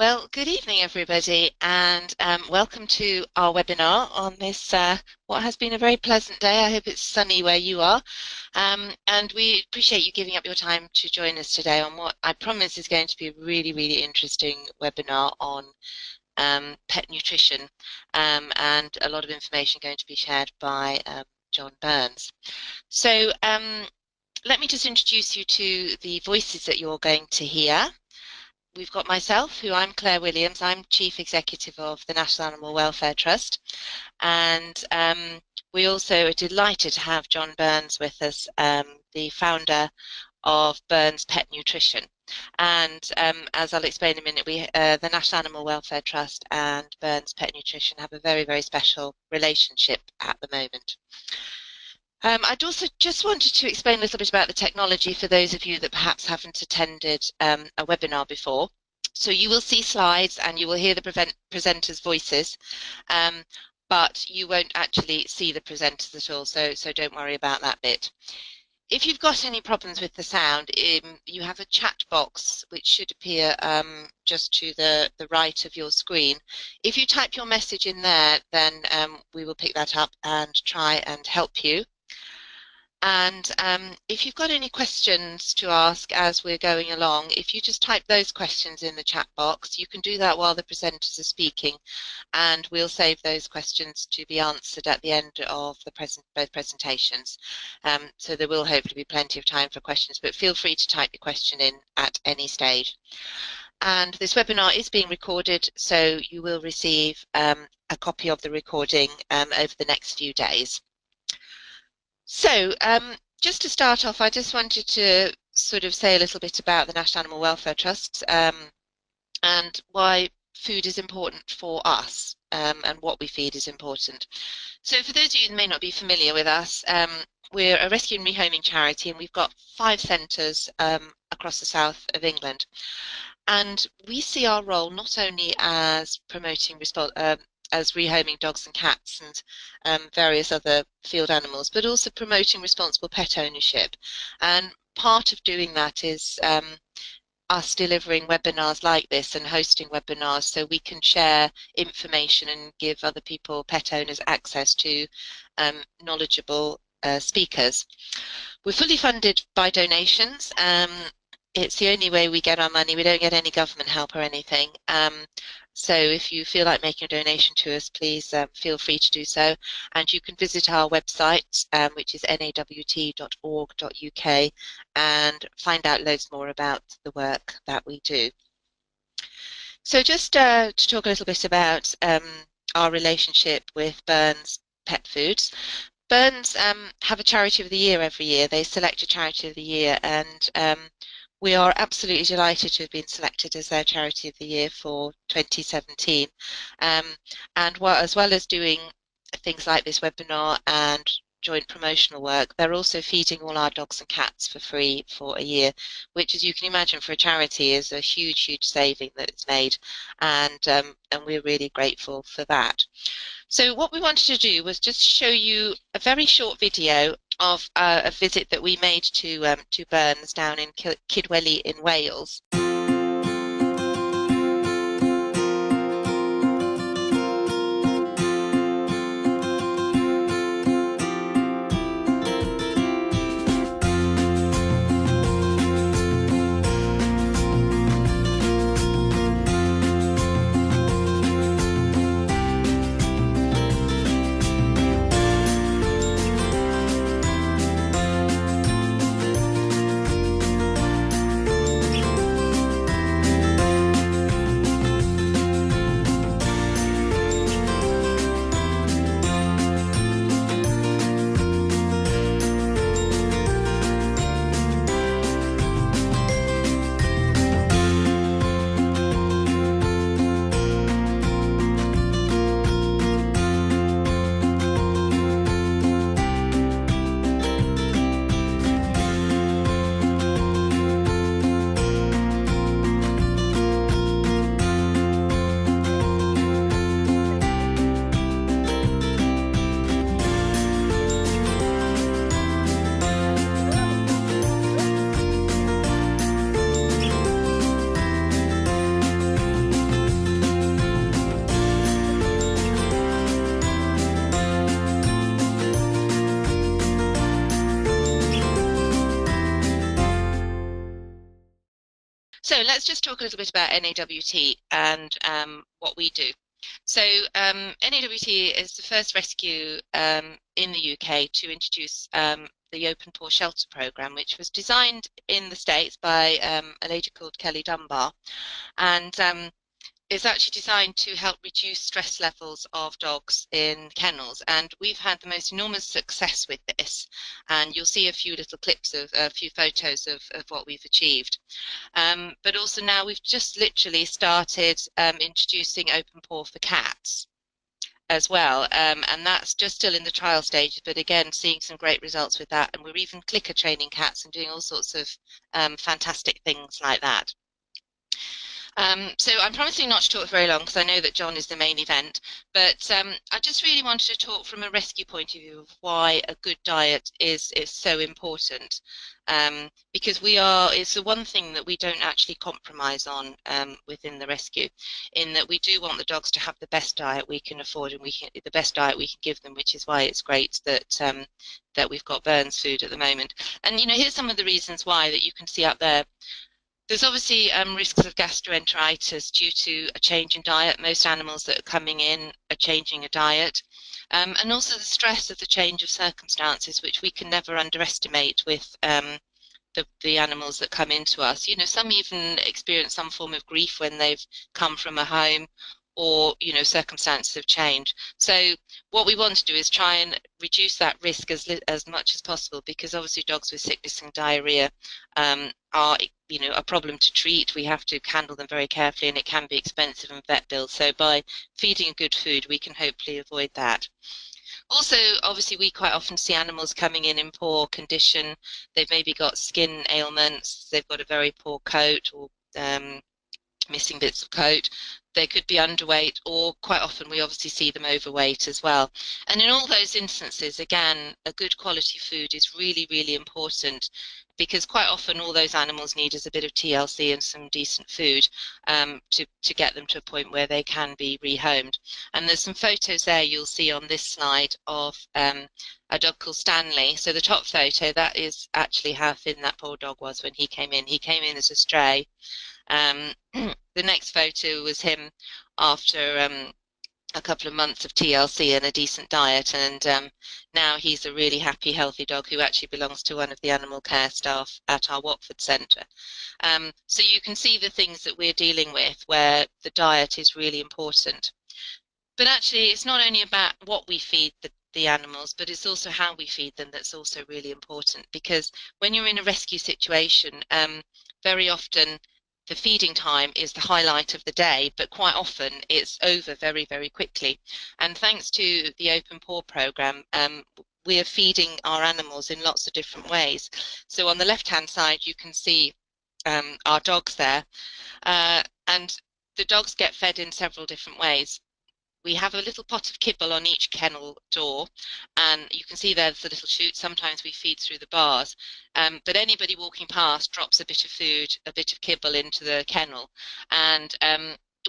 Well, good evening, everybody, and welcome to our webinar on this, what has been a very pleasant day. I hope it's sunny where you are. And we appreciate you giving up your time to join us today on what I promise is going to be a really, really interesting webinar on pet nutrition, and a lot of information going to be shared by John Burns. So let me just introduce you to the voices that you're going to hear. We've got myself, who I'm Claire Williams. I'm Chief Executive of the National Animal Welfare Trust. And we also are delighted to have John Burns with us, the founder of Burns Pet Nutrition. And as I'll explain in a minute, the National Animal Welfare Trust and Burns Pet Nutrition have a very, very special relationship at the moment. I'd also just wanted to explain a little bit about the technology for those of you that perhaps haven't attended a webinar before. So you will see slides and you will hear the presenters' voices, but you won't actually see the presenters at all, so don't worry about that bit. If you've got any problems with the sound, you have a chat box which should appear just to the right of your screen. If you type your message in there, then we will pick that up and try and help you. And if you've got any questions to ask as we're going along, if you just type those questions in the chat box, you can do that while the presenters are speaking, and we'll save those questions to be answered at the end of both presentations. So there will hopefully be plenty of time for questions, but feel free to type your question in at any stage. And this webinar is being recorded, so you will receive a copy of the recording over the next few days. So just to start off, I just wanted to sort of say a little bit about the National Animal Welfare Trust and why food is important for us, and what we feed is important. So for those of you who may not be familiar with us, we're a rescue and rehoming charity, and we've got 5 centres across the south of England. And we see our role not only as promoting as rehoming dogs and cats and various other field animals, but also promoting responsible pet ownership. And part of doing that is us delivering webinars like this and hosting webinars so we can share information and give other people, pet owners, access to knowledgeable speakers. We're fully funded by donations. It's the only way we get our money. We don't get any government help or anything. So if you feel like making a donation to us, please feel free to do so. And you can visit our website, which is nawt.org.uk, and find out loads more about the work that we do. So just to talk a little bit about our relationship with Burns Pet Foods. Burns have a Charity of the Year every year. They select a Charity of the Year, and we are absolutely delighted to have been selected as their Charity of the Year for 2017. And as well as doing things like this webinar and joint promotional work, they're also feeding all our dogs and cats for free for a year, which, as you can imagine, for a charity is a huge, huge saving that it's made, and we're really grateful for that. So what we wanted to do was just show you a very short video of a visit that we made to Burns down in Kidwelly in Wales. let's just talk a little bit about NAWT and what we do. So NAWT is the first rescue in the UK to introduce the Open Pore Shelter Programme, which was designed in the States by a lady called Kelly Dunbar, and is actually designed to help reduce stress levels of dogs in kennels. And we've had the most enormous success with this. And you'll see a few little clips of a few photos of what we've achieved. But also now we've just literally started introducing open pore for cats as well. And that's just still in the trial stage, but again, seeing some great results with that. And we're even clicker training cats and doing all sorts of fantastic things like that. So I'm promising not to talk very long because I know that John is the main event, but I just really wanted to talk from a rescue point of view of why a good diet is so important. Because it's the one thing that we don't actually compromise on within the rescue, in that we do want the dogs to have the best diet we can afford and the best diet we can give them, which is why it's great that that we've got Burns food at the moment. And here's some of the reasons why that you can see up there. There's obviously risks of gastroenteritis due to a change in diet. Most animals that are coming in are changing a diet. And also the stress of the change of circumstances, which we can never underestimate with the animals that come into us. Some even experience some form of grief when they've come from a home, or circumstances have changed. So what we want to do is try and reduce that risk as much as possible, because obviously dogs with sickness and diarrhea are a problem to treat. We have to handle them very carefully, and it can be expensive and vet bills. So by feeding good food, we can hopefully avoid that. Also, obviously, we quite often see animals coming in poor condition. They've maybe got skin ailments, they've got a very poor coat, or missing bits of coat. They could be underweight, or quite often we obviously see them overweight as well. And in all those instances, again, a good quality food is really, really important, because quite often all those animals need is a bit of TLC and some decent food to get them to a point where they can be rehomed. And there's some photos there you'll see on this slide of a dog called Stanley. So the top photo, that is actually how thin that poor dog was when he came in. He came in as a stray. The next photo was him after a couple of months of TLC and a decent diet, and now he's a really happy, healthy dog who actually belongs to one of the animal care staff at our Watford centre. So you can see the things that we're dealing with where the diet is really important. But actually, it's not only about what we feed the animals, but it's also how we feed them that's also really important. Because when you're in a rescue situation, very often the feeding time is the highlight of the day, but quite often it's over very, very quickly. And thanks to the Open Pore programme, we are feeding our animals in lots of different ways. So on the left-hand side, you can see our dogs there, and the dogs get fed in several different ways. We have a little pot of kibble on each kennel door, and you can see there's the little chute. Sometimes we feed through the bars, but anybody walking past drops a bit of food, a bit of kibble into the kennel, and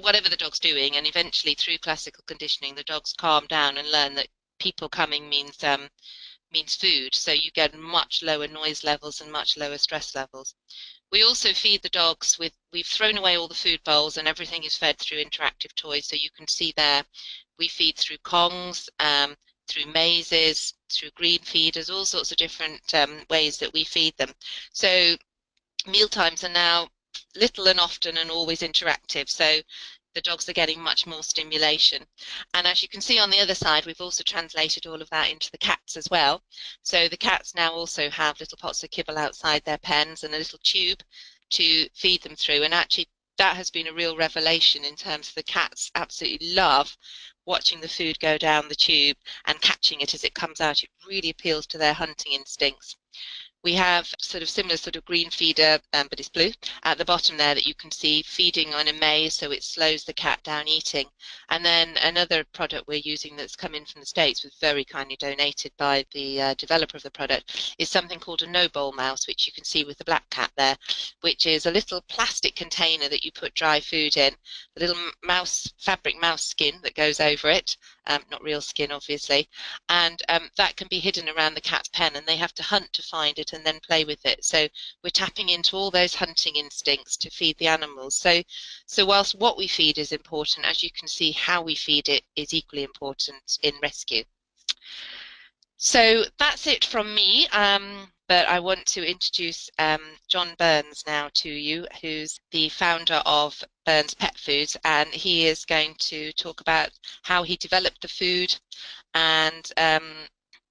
whatever the dog's doing, and eventually through classical conditioning, the dogs calm down and learn that people coming means food. So you get much lower noise levels and much lower stress levels. We also feed the dogs we've thrown away all the food bowls, and everything is fed through interactive toys. So you can see there, we feed through Kongs, through mazes, through green feeders, all sorts of different ways that we feed them. So meal times are now little and often and always interactive. So the dogs are getting much more stimulation. And as you can see on the other side, we've also translated all of that into the cats as well. So the cats now also have little pots of kibble outside their pens and a little tube to feed them through. And actually, that has been a real revelation in terms of the cats absolutely love watching the food go down the tube and catching it as it comes out. It really appeals to their hunting instincts. We have similar green feeder, but it's blue, at the bottom there that you can see feeding on a maze, so it slows the cat down eating. And then another product we're using that's come in from the States, was very kindly donated by the developer of the product, is something called a no-bowl mouse, which you can see with the black cat there, which is a little plastic container that you put dry food in, a little fabric mouse skin that goes over it, not real skin, obviously, and that can be hidden around the cat's pen, and they have to hunt to find it and then play with it. So we're tapping into all those hunting instincts to feed the animals. So whilst what we feed is important, as you can see, how we feed it is equally important in rescue. So that's it from me, but I want to introduce John Burns now to you, who's the founder of Burns Pet Foods, and he is going to talk about how he developed the food and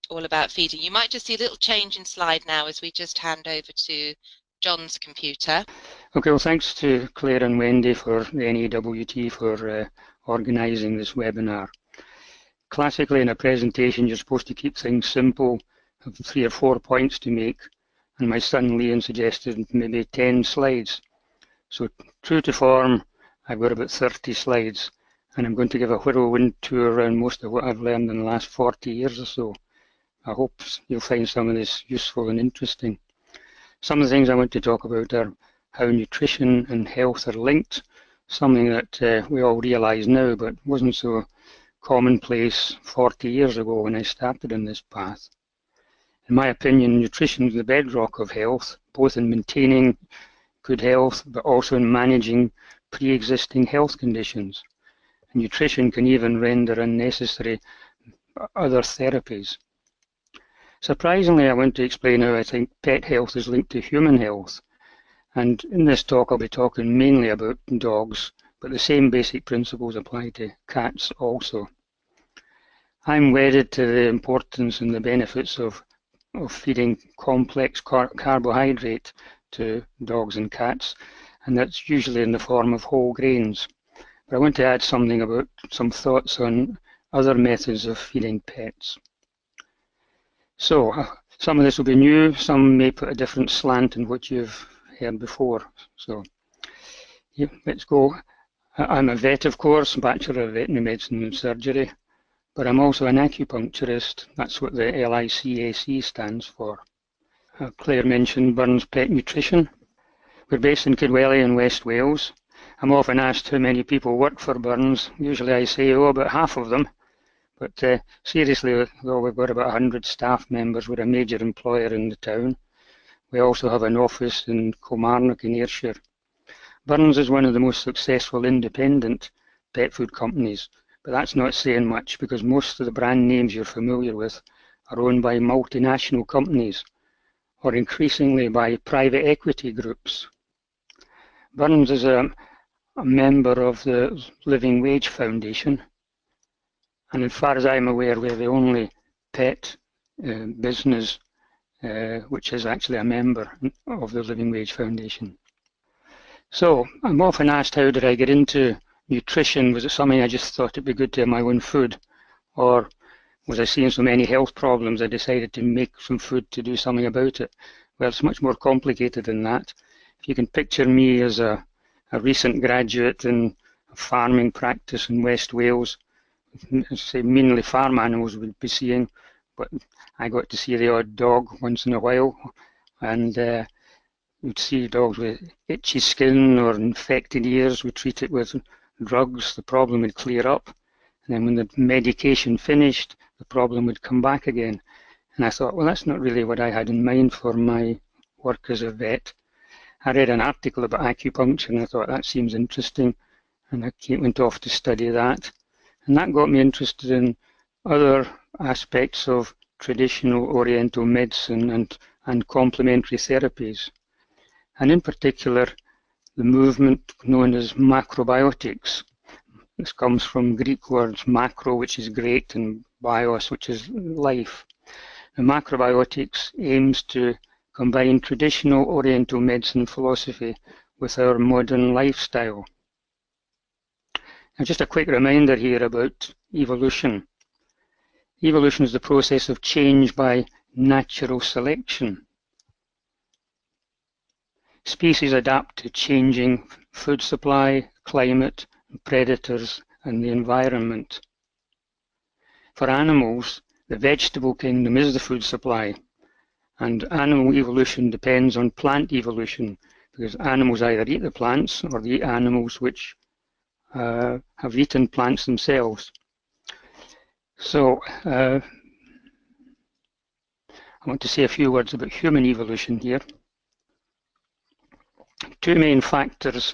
all about feeding. You might just see a little change in slide now as we just hand over to John's computer. Okay, well, thanks to Claire and Wendy for the NAWT for organising this webinar. Classically, in a presentation, you're supposed to keep things simple, have 3 or 4 points to make, and my son Liam suggested maybe 10 slides. So true to form, I've got about 30 slides, and I'm going to give a whirlwind tour around most of what I've learned in the last 40 years or so. I hope you'll find some of this useful and interesting. Some of the things I want to talk about are how nutrition and health are linked, something that we all realise now, but wasn't so commonplace 40 years ago when I started on this path. In my opinion, nutrition is the bedrock of health, both in maintaining good health, but also in managing pre-existing health conditions. And nutrition can even render unnecessary other therapies. Surprisingly, I want to explain how I think pet health is linked to human health. And in this talk, I'll be talking mainly about dogs, but the same basic principles apply to cats also. I'm wedded to the importance and the benefits of feeding complex carbohydrate to dogs and cats, and that's usually in the form of whole grains. But I want to add something about some thoughts on other methods of feeding pets. So, some of this will be new, some may put a different slant in what you've heard before. So, yeah, let's go. I'm a vet, of course, Bachelor of Veterinary Medicine and Surgery, but I'm also an acupuncturist. That's what the LICAC stands for. Claire mentioned Burns Pet Nutrition. We're based in Kidwelly in West Wales. I'm often asked how many people work for Burns. Usually I say, oh, about half of them. But seriously, though, we've got about 100 staff members. We're a major employer in the town. We also have an office in Kilmarnock in Ayrshire. Burns is one of the most successful independent pet food companies, but that's not saying much because most of the brand names you're familiar with are owned by multinational companies or increasingly by private equity groups. Burns is a member of the Living Wage Foundation, and as far as I'm aware, we're the only pet business which is actually a member of the Living Wage Foundation. So I'm often asked, how did I get into nutrition? Was it something I just thought it'd be good to have my own food? Or was I seeing so many health problems I decided to make some food to do something about it? Well, it's much more complicated than that. If you can picture me as a recent graduate in a farming practice in West Wales, say mainly farm animals we'd be seeing, but I got to see the odd dog once in a while, and we'd see dogs with itchy skin or infected ears. We'd treat it with drugs, the problem would clear up, and then when the medication finished, the problem would come back again. And I thought, well, that's not really what I had in mind for my work as a vet. I read an article about acupuncture and I thought that seems interesting, and I went off to study that. And that got me interested in other aspects of traditional Oriental medicine and complementary therapies. And in particular, the movement known as macrobiotics. This comes from Greek words macro, which is great, and bios, which is life. The macrobiotics aims to combine traditional Oriental medicine philosophy with our modern lifestyle. Now, just a quick reminder here about evolution. Evolution is the process of change by natural selection. Species adapt to changing food supply, climate, predators, and the environment. For animals, the vegetable kingdom is the food supply, and animal evolution depends on plant evolution, because animals either eat the plants or they eat animals which have eaten plants themselves. So I want to say a few words about human evolution here. Two main factors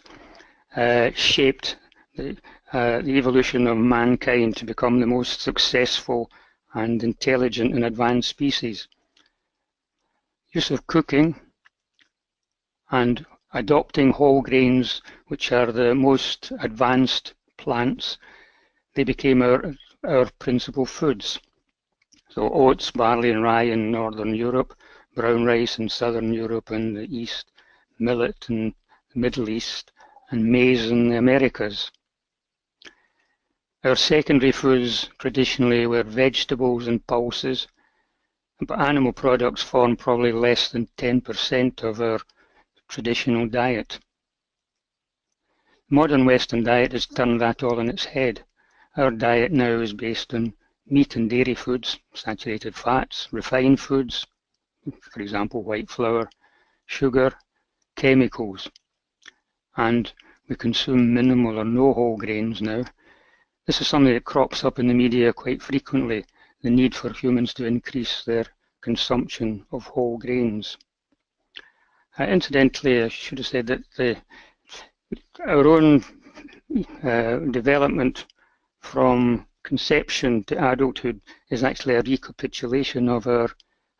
shaped the evolution of mankind to become the most successful and intelligent and advanced species. Use of cooking and adopting whole grains, which are the most advanced plants. They became our principal foods. So oats, barley and rye in Northern Europe, brown rice in Southern Europe and the East, millet in the Middle East, and maize in the Americas. Our secondary foods traditionally were vegetables and pulses, but animal products form probably less than 10% of our traditional diet. Modern Western diet has turned that all on its head. Our diet now is based on meat and dairy foods, saturated fats, refined foods, for example, white flour, sugar, chemicals, and we consume minimal or no whole grains now. This is something that crops up in the media quite frequently, the need for humans to increase their consumption of whole grains. Incidentally, I should have said that our own development from conception to adulthood is actually a recapitulation of our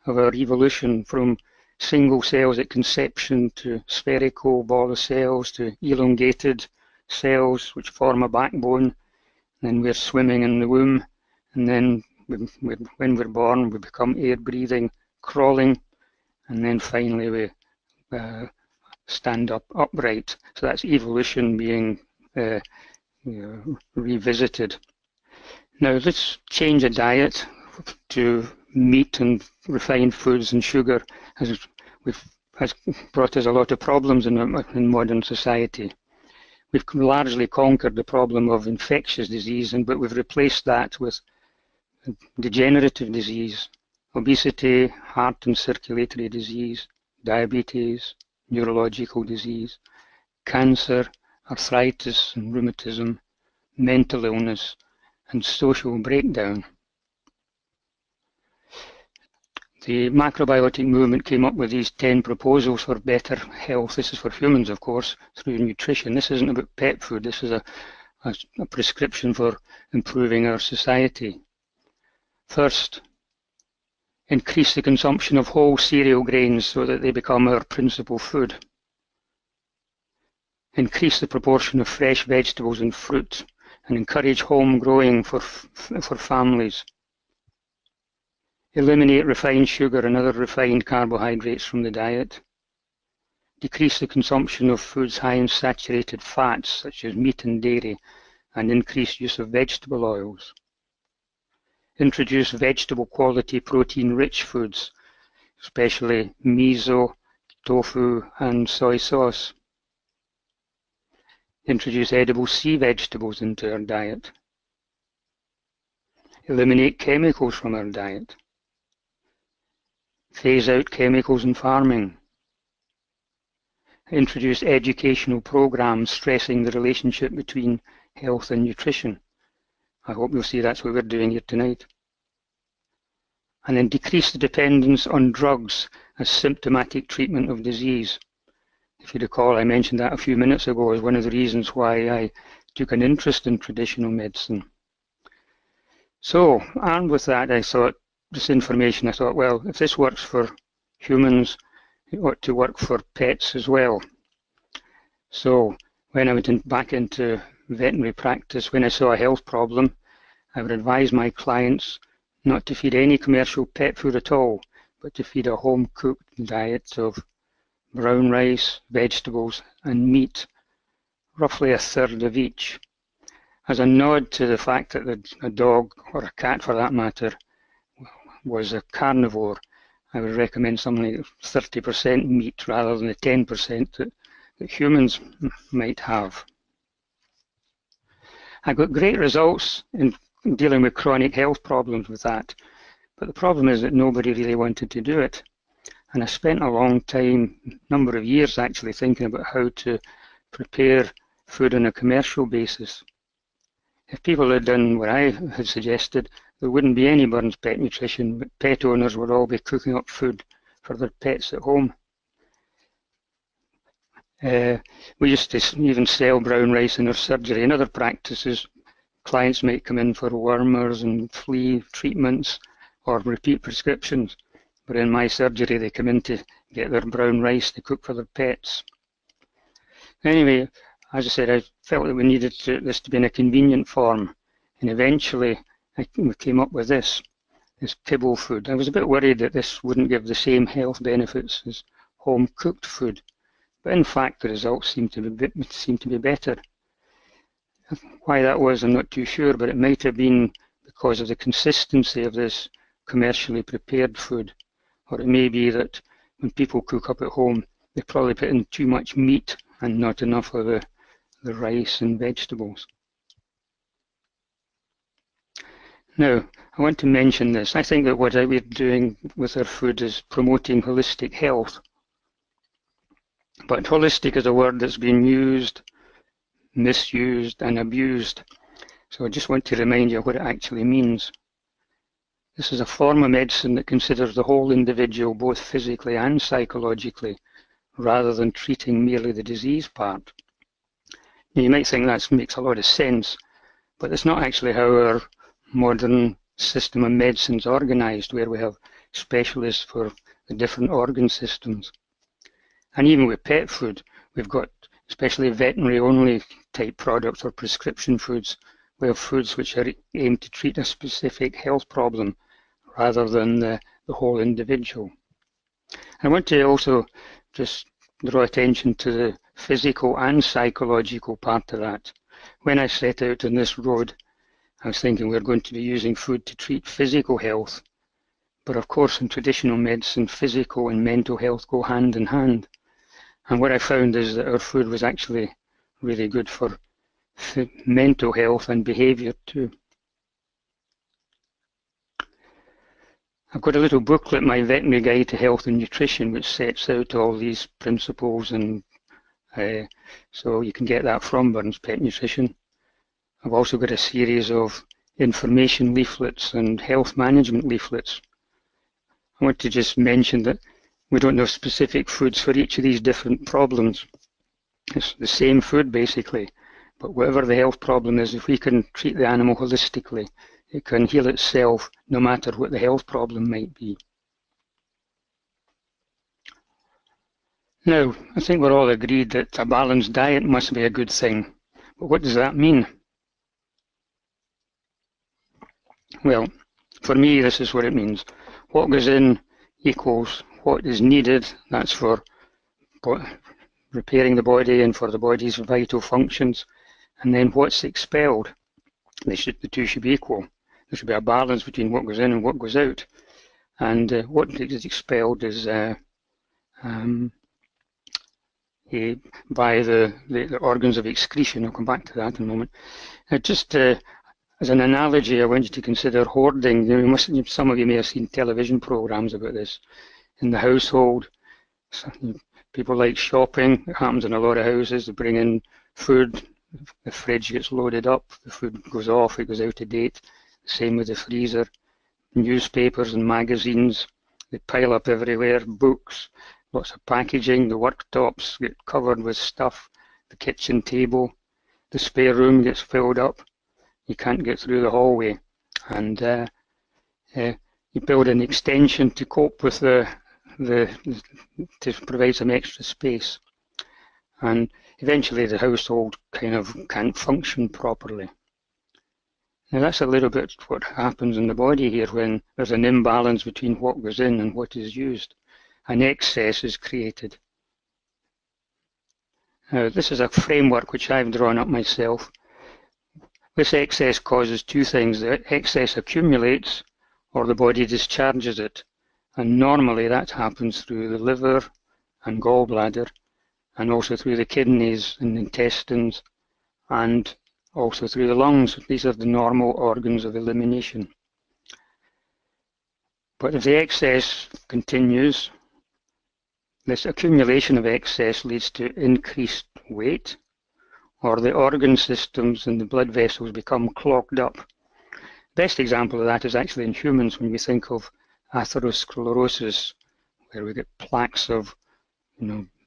evolution from single cells at conception to spherical ball of cells to elongated cells which form a backbone. Then we're swimming in the womb, and then when we're born we become air-breathing, crawling, and then finally we stand up upright. So that's evolution being revisited. Now let's change a diet to meat and refined foods and sugar has brought us a lot of problems in modern society. We've largely conquered the problem of infectious disease, but we've replaced that with degenerative disease, obesity, heart and circulatory disease, diabetes, neurological disease, cancer, arthritis and rheumatism, mental illness, and social breakdown. The macrobiotic movement came up with these 10 proposals for better health. This is for humans, of course, through nutrition. This isn't about pet food. This is a prescription for improving our society. First, increase the consumption of whole cereal grains so that they become our principal food. Increase the proportion of fresh vegetables and fruit, and encourage home growing for families. Eliminate refined sugar and other refined carbohydrates from the diet. Decrease the consumption of foods high in saturated fats, such as meat and dairy, and increase use of vegetable oils. Introduce vegetable quality protein-rich foods, especially miso, tofu, and soy sauce. Introduce edible sea vegetables into our diet. Eliminate chemicals from our diet. Phase out chemicals in farming. Introduce educational programs stressing the relationship between health and nutrition. I hope you'll see that's what we're doing here tonight. And then decrease the dependence on drugs as symptomatic treatment of disease. If you recall, I mentioned that a few minutes ago as one of the reasons why I took an interest in traditional medicine. So, armed with that, I thought, this information, I thought, well, if this works for humans, it ought to work for pets as well. So, when I went back into veterinary practice, when I saw a health problem, I would advise my clients not to feed any commercial pet food at all, but to feed a home-cooked diet of brown rice, vegetables, and meat, roughly a third of each. As a nod to the fact that a dog, or a cat for that matter, was a carnivore, I would recommend something like 30% meat rather than the 10% that humans might have. I got great results in dealing with chronic health problems with that, but the problem is that nobody really wanted to do it. And I spent a long time, number of years actually, thinking about how to prepare food on a commercial basis. If people had done what I had suggested, there wouldn't be any Burns Pet Nutrition, but pet owners would all be cooking up food for their pets at home. We used to even sell brown rice in our surgery and other practices. Clients might come in for wormers and flea treatments or repeat prescriptions, but in my surgery they come in to get their brown rice to cook for their pets. Anyway, as I said, I felt that we needed this to be in a convenient form, and eventually we came up with this kibble food. I was a bit worried that this wouldn't give the same health benefits as home-cooked food, but in fact the results seem to be better. Why that was, I'm not too sure, but it might have been because of the consistency of this commercially prepared food, or it may be that when people cook up at home, they probably put in too much meat and not enough of the rice and vegetables. Now, I want to mention this. I think that what we're doing with our food is promoting holistic health. But holistic is a word that's been used, misused, and abused. So I just want to remind you what it actually means. This is a form of medicine that considers the whole individual, both physically and psychologically, rather than treating merely the disease part. Now, you might think that makes a lot of sense, but it's not actually how our modern system of medicine is organised, where we have specialists for the different organ systems. And even with pet food, we've got especially veterinary-only type products or prescription foods. We have foods which are aimed to treat a specific health problem rather than the whole individual. I want to also just draw attention to the physical and psychological part of that. When I set out on this road, I was thinking we're going to be using food to treat physical health. But of course, in traditional medicine, physical and mental health go hand in hand. And what I found is that our food was actually really good for mental health and behaviour too. I've got a little booklet, My Veterinary Guide to Health and Nutrition, which sets out all these principles, and so you can get that from Burns Pet Nutrition. I've also got a series of information leaflets and health management leaflets. I want to just mention that we don't have specific foods for each of these different problems. It's the same food basically, but whatever the health problem is, if we can treat the animal holistically, it can heal itself no matter what the health problem might be. Now, I think we're all agreed that a balanced diet must be a good thing, but what does that mean? Well, for me, this is what it means. What goes in equals what is needed. That's for repairing the body and for the body's vital functions. And then what's expelled. The two should be equal. There should be a balance between what goes in and what goes out. And what is expelled is by the organs of excretion. I'll come back to that in a moment. As an analogy, I want you to consider hoarding. Some of you may have seen television programs about this. In the household, people like shopping. It happens in a lot of houses. They bring in food. The fridge gets loaded up. The food goes off. It goes out of date. Same with the freezer. Newspapers and magazines. They pile up everywhere. Books. Lots of packaging. The worktops get covered with stuff. The kitchen table. The spare room gets filled up. You can't get through the hallway, and you build an extension to cope with to provide some extra space, and eventually the household kind of can't function properly. Now that's a little bit what happens in the body here when there's an imbalance between what goes in and what is used. An excess is created. Now this is a framework which I've drawn up myself. This excess causes two things. The excess accumulates or the body discharges it. And normally that happens through the liver and gallbladder and also through the kidneys and intestines and also through the lungs. These are the normal organs of elimination. But if the excess continues, this accumulation of excess leads to increased weight, or the organ systems and the blood vessels become clogged up. Best example of that is actually in humans when we think of atherosclerosis, where we get plaques of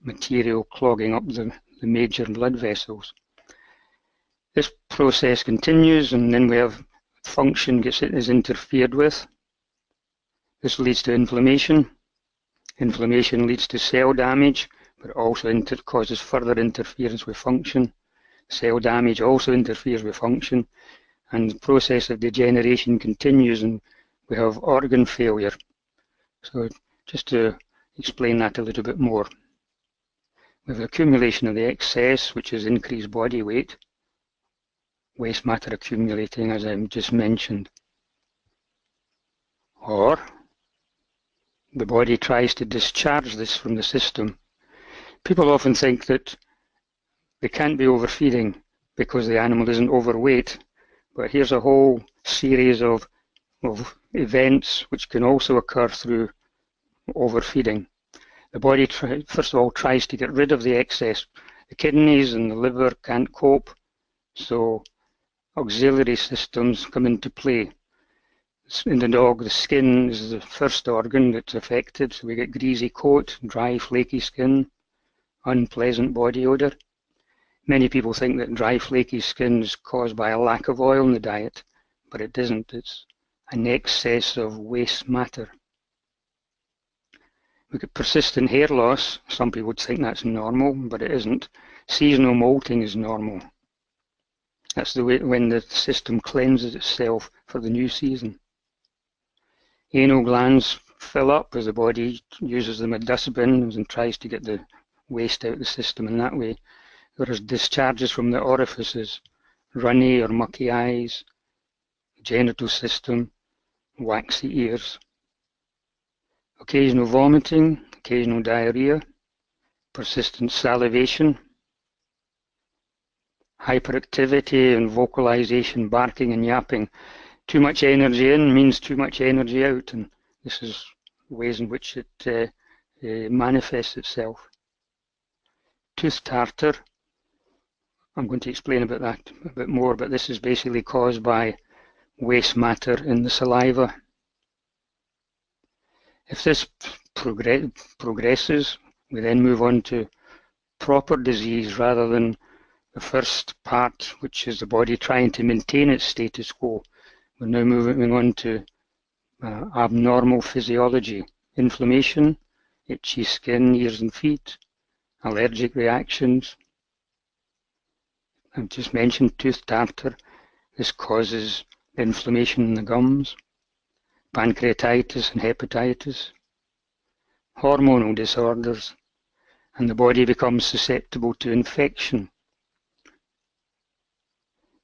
material clogging up the major blood vessels. This process continues, and then we have function is interfered with. This leads to inflammation. Inflammation leads to cell damage, but it also causes further interference with function. Cell damage also interferes with function, and the process of degeneration continues, and we have organ failure. So just to explain that a little bit more. We have accumulation of the excess, which is increased body weight, waste matter accumulating, as I just mentioned. Or the body tries to discharge this from the system. People often think that they can't be overfeeding because the animal isn't overweight, but here's a whole series of events which can also occur through overfeeding. The body, first of all, tries to get rid of the excess. The kidneys and the liver can't cope, so auxiliary systems come into play. In the dog, the skin is the first organ that's affected, so we get greasy coat, dry, flaky skin, unpleasant body odor. Many people think that dry, flaky skin is caused by a lack of oil in the diet, but it isn't. It's an excess of waste matter. We get persistent hair loss. Some people would think that's normal, but it isn't. Seasonal molting is normal. That's the way when the system cleanses itself for the new season. Anal glands fill up as the body uses them as dustbins and tries to get the waste out of the system in that way. There are discharges from the orifices, runny or mucky eyes, genital system, waxy ears. Occasional vomiting, occasional diarrhea, persistent salivation, hyperactivity and vocalization, barking and yapping. Too much energy in means too much energy out, and this is ways in which it manifests itself. Tooth tartar, I'm going to explain about that a bit more, but this is basically caused by waste matter in the saliva. If this progresses, we then move on to proper disease rather than the first part, which is the body trying to maintain its status quo. We're now moving on to abnormal physiology, inflammation, itchy skin, ears and feet, allergic reactions. I've just mentioned tooth tartar. This causes inflammation in the gums, pancreatitis and hepatitis, hormonal disorders, and the body becomes susceptible to infection.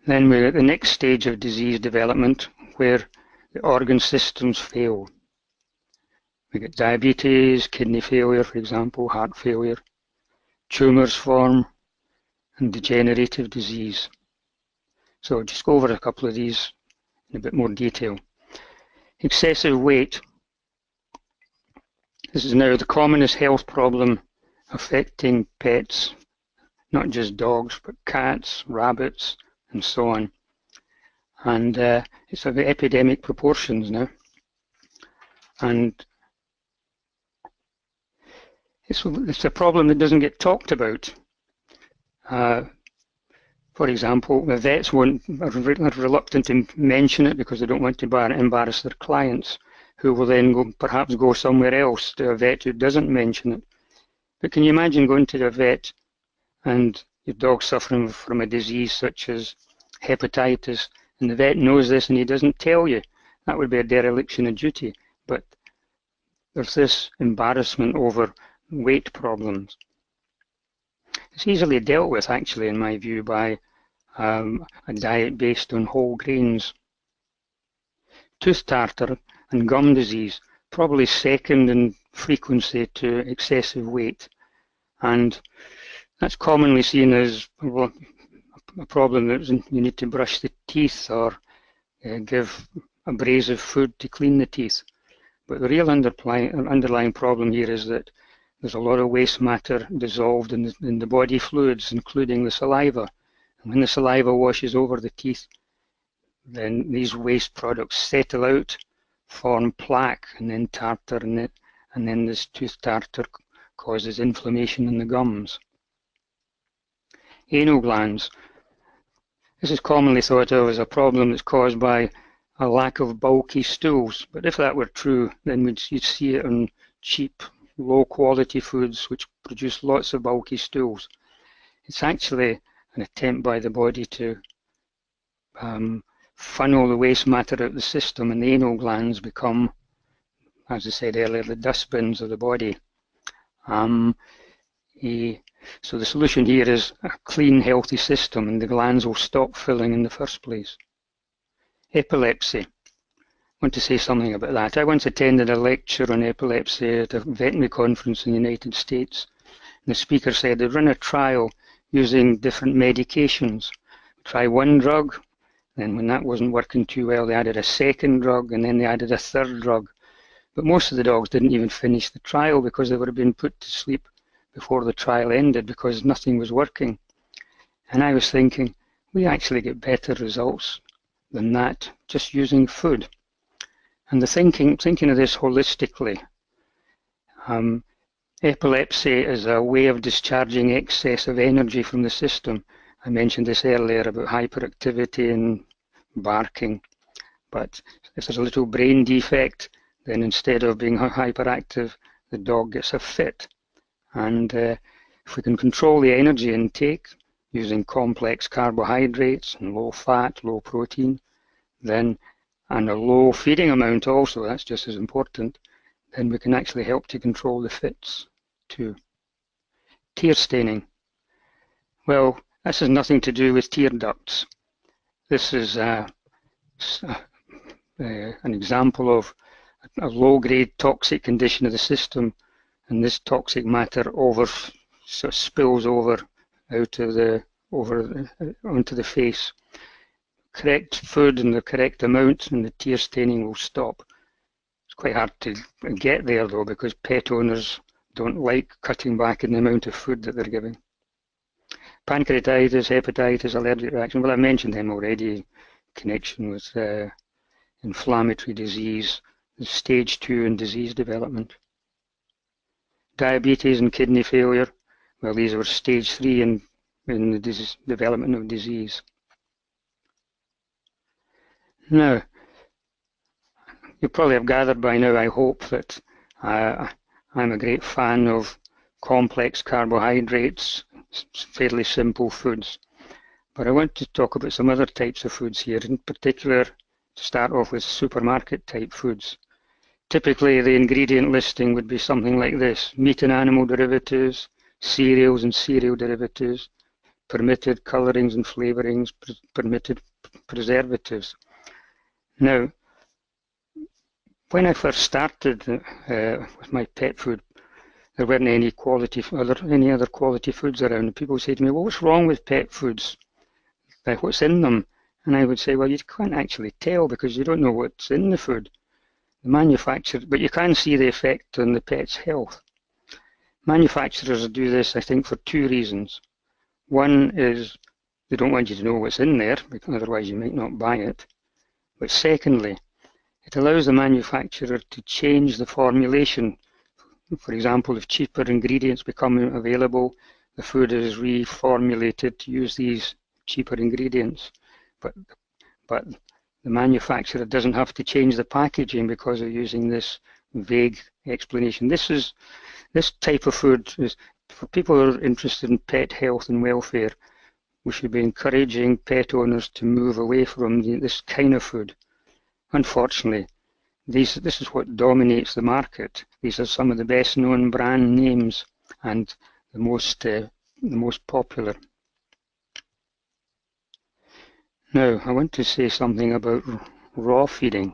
Then we're at the next stage of disease development where the organ systems fail. We get diabetes, kidney failure, for example, heart failure, tumours form, and degenerative disease. So I'll just go over a couple of these in a bit more detail. Excessive weight. This is now the commonest health problem affecting pets, not just dogs, but cats, rabbits, and so on. And it's of epidemic proportions now. And it's a problem that doesn't get talked about. For example, the vets are reluctant to mention it because they don't want to embarrass their clients, who will then perhaps go somewhere else to a vet who doesn't mention it. But can you imagine going to a vet and your dog's suffering from a disease such as hepatitis, and the vet knows this and he doesn't tell you? That would be a dereliction of duty. But there's this embarrassment over weight problems. It's easily dealt with, actually, in my view, by a diet based on whole grains. Tooth tartar and gum disease, probably second in frequency to excessive weight. And that's commonly seen as a problem that you need to brush the teeth or give abrasive food to clean the teeth. But the real underlying problem here is that there's a lot of waste matter dissolved in the body fluids, including the saliva. And when the saliva washes over the teeth, then these waste products settle out, form plaque, and then tartar in it, and then this tooth tartar causes inflammation in the gums. Anal glands. This is commonly thought of as a problem that's caused by a lack of bulky stools, but if that were true, then you'd see it in cheap, low-quality foods which produce lots of bulky stools. It's actually an attempt by the body to funnel the waste matter out the system, and the anal glands become, as I said earlier, the dustbins of the body. So the solution here is a clean, healthy system, and the glands will stop filling in the first place. Epilepsy. I want to say something about that. I once attended a lecture on epilepsy at a veterinary conference in the United States. And the speaker said they'd run a trial using different medications. Try one drug, then when that wasn't working too well, they added a second drug, and then they added a third drug. But most of the dogs didn't even finish the trial because they were being put to sleep before the trial ended because nothing was working. And I was thinking, we actually get better results than that just using food. And the thinking of this holistically, epilepsy is a way of discharging excess of energy from the system. I mentioned this earlier about hyperactivity and barking, but if there's a little brain defect, then instead of being hyperactive, the dog gets a fit. And if we can control the energy intake using complex carbohydrates and low fat, low protein, then and a low feeding amount also, that's just as important, then we can actually help to control the fits too. Tear staining. Well, this has nothing to do with tear ducts. This is an example of a low-grade toxic condition of the system, and this toxic matter spills over onto the face. Correct food and the correct amount, and the tear staining will stop. It's quite hard to get there though, because pet owners don't like cutting back in the amount of food that they're giving. Pancreatitis, hepatitis, allergic reaction. Well, I mentioned them already in connection with inflammatory disease, stage 2 in disease development. Diabetes and kidney failure. Well, these were stage 3 in the development of disease. Now, you probably have gathered by now, I hope, that I'm a great fan of complex carbohydrates, fairly simple foods. But I want to talk about some other types of foods here, in particular, to start off with supermarket type foods. Typically, the ingredient listing would be something like this: meat and animal derivatives, cereals and cereal derivatives, permitted colorings and flavorings, permitted preservatives. Now, when I first started with my pet food, there weren't any other quality foods around. And people say to me, well, what's wrong with pet foods? Like, what's in them? And I would say, well, you can't actually tell because you don't know what's in the food. The manufacturer, but you can see the effect on the pet's health. Manufacturers do this, I think, for 2 reasons. One is they don't want you to know what's in there, because otherwise you might not buy it. But secondly, it allows the manufacturer to change the formulation. For example, if cheaper ingredients become available, the food is reformulated to use these cheaper ingredients. But the manufacturer doesn't have to change the packaging because of using this vague explanation. This type of food is for people who are interested in pet health and welfare. We should be encouraging pet owners to move away from this kind of food. Unfortunately, this is what dominates the market. These are some of the best known brand names and the most popular. Now, I want to say something about raw feeding.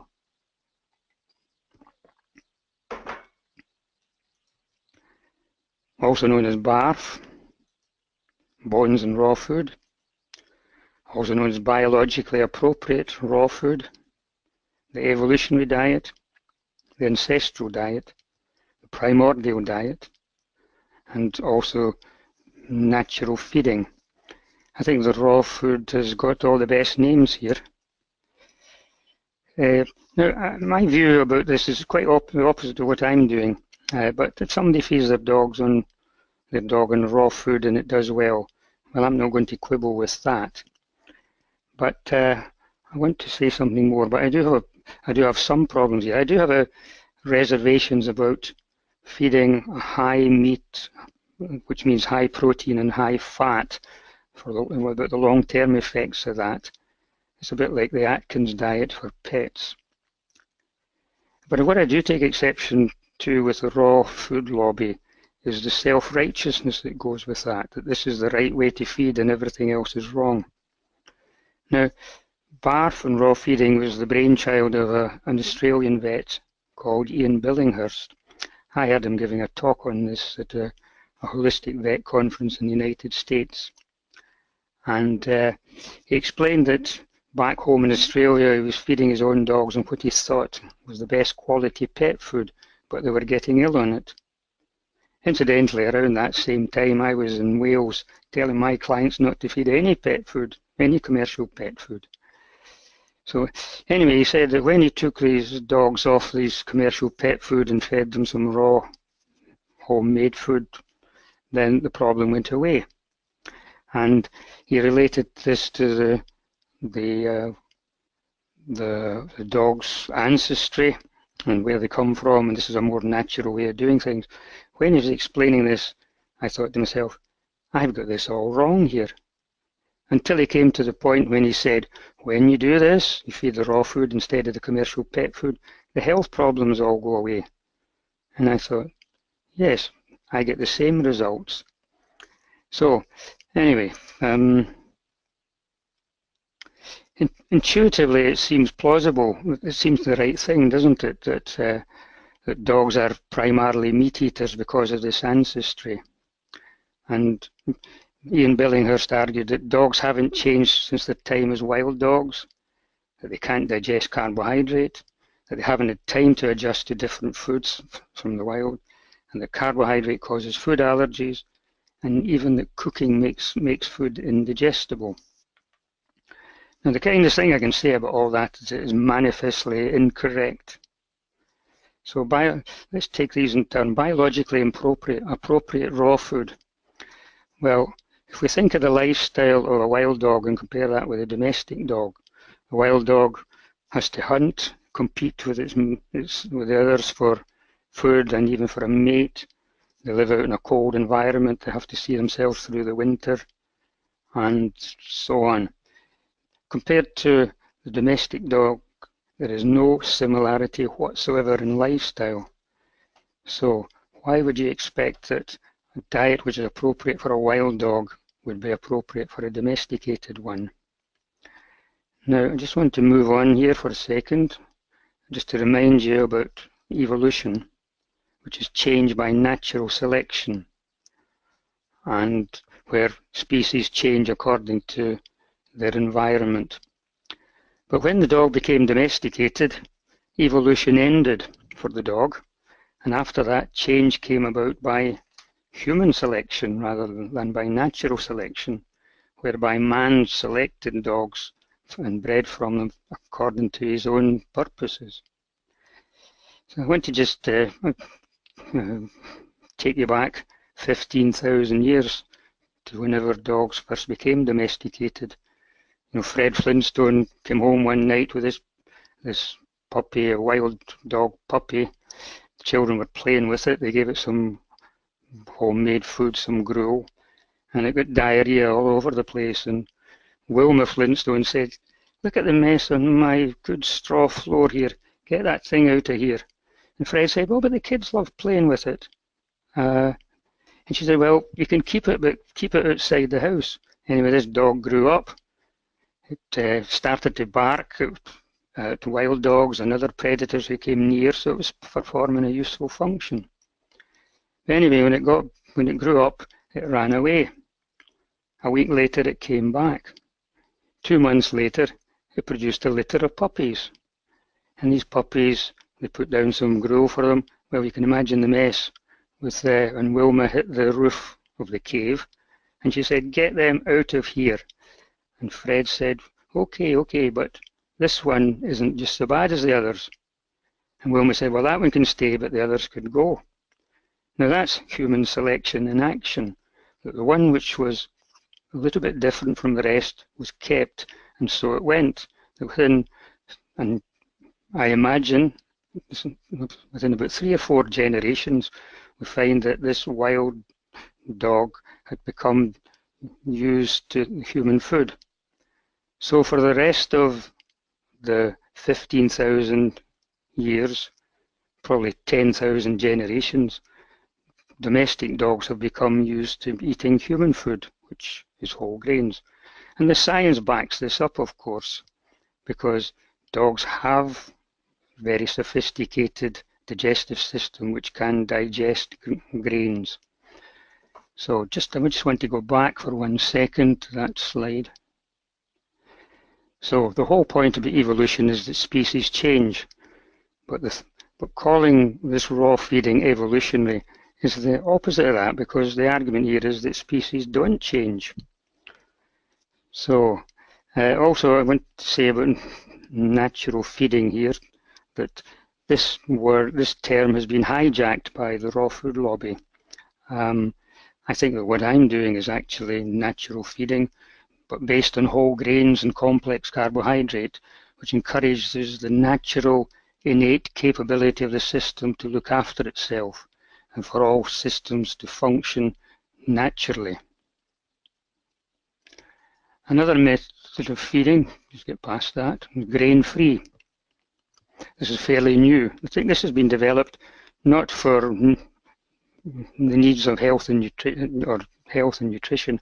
Also known as BARF, bones and raw food. Also known as biologically appropriate raw food. The evolutionary diet, the ancestral diet, the primordial diet, and also natural feeding. I think the raw food has got all the best names here. Now, my view about this is quite the opposite of what I'm doing. But if somebody feeds their dog on raw food and it does well, well, I'm not going to quibble with that. But I want to say something more. But I do have some problems here. I do have reservations about feeding high meat, which means high protein and high fat, about the long-term effects of that. It's a bit like the Atkins diet for pets. But what I do take exception to with the raw food lobby is the self-righteousness that goes with that this is the right way to feed and everything else is wrong. Now, BARF and raw feeding was the brainchild of an Australian vet called Ian Billinghurst. I heard him giving a talk on this at a holistic vet conference in the United States. And he explained that back home in Australia, he was feeding his own dogs on what he thought was the best quality pet food, but they were getting ill on it. Incidentally, around that same time, I was in Wales telling my clients not to feed any pet food, any commercial pet food. So anyway, he said that when he took these dogs off these commercial pet food and fed them some raw homemade food, then the problem went away. And he related this to the dog's ancestry and where they come from, and this is a more natural way of doing things. When he was explaining this, I thought to myself, I've got this all wrong here. Until he came to the point when he said, when you do this, you feed the raw food instead of the commercial pet food, the health problems all go away. And I thought, yes, I get the same results. So, anyway, intuitively it seems plausible. It seems the right thing, doesn't it, that dogs are primarily meat eaters because of this ancestry. And Ian Billinghurst argued that dogs haven't changed since their time as wild dogs, that they can't digest carbohydrate, that they haven't had time to adjust to different foods from the wild, and that carbohydrate causes food allergies, and even that cooking makes food indigestible. Now, the kindest thing I can say about all that is it is manifestly incorrect. So let's take these in turn. Biologically appropriate raw food. Well, if we think of the lifestyle of a wild dog and compare that with a domestic dog, a wild dog has to hunt, compete with with the others for food and even for a mate. They live out in a cold environment. They have to see themselves through the winter and so on. Compared to the domestic dog, there is no similarity whatsoever in lifestyle. So why would you expect that a diet which is appropriate for a wild dog would be appropriate for a domesticated one? Now, I just want to move on here for a second, just to remind you about evolution, which is change by natural selection, and where species change according to their environment. But when the dog became domesticated, evolution ended for the dog, and after that change came about by human selection rather than by natural selection, whereby man selected dogs and bred from them according to his own purposes. So I want to just take you back 15,000 years to whenever dogs first became domesticated. You know, Fred Flintstone came home one night with this puppy, a wild dog puppy. The children were playing with it. They gave it some homemade food, some gruel, and it got diarrhea all over the place. And Wilma Flintstone said, "Look at the mess on my good straw floor here. Get that thing out of here." And Fred said, "Well, but the kids love playing with it." And she said, "Well, you can keep it, but keep it outside the house." Anyway, this dog grew up. It started to bark at wild dogs and other predators who came near, so it was performing a useful function. Anyway, when it grew up, it ran away. A week later, it came back. 2 months later, it produced a litter of puppies. And these puppies, they put down some gruel for them. Well, you can imagine the mess when Wilma hit the roof of the cave, and she said, "Get them out of here." And Fred said, okay, but this one isn't just so bad as the others. And when we say, well, that one can stay, but the others could go. Now that's human selection in action, that the one which was a little bit different from the rest was kept, and so it went. Within, and I imagine, within about 3 or 4 generations, we find that this wild dog had become used to human food. So for the rest of the 15,000 years, probably 10,000 generations, domestic dogs have become used to eating human food, which is whole grains. And the science backs this up, of course, because dogs have very sophisticated digestive system which can digest grains. So I just want to go back for 1 second to that slide. So the whole point about evolution is that species change, but calling this raw feeding evolutionary is the opposite of that, because the argument here is that species don't change. So also I want to say about natural feeding here that this term has been hijacked by the raw food lobby. I think that what I'm doing is actually natural feeding, but based on whole grains and complex carbohydrate, which encourages the natural, innate capability of the system to look after itself and for all systems to function naturally. Another method of feeding, just get past that, grain-free. This is fairly new. I think this has been developed not for the needs of health and nutrition,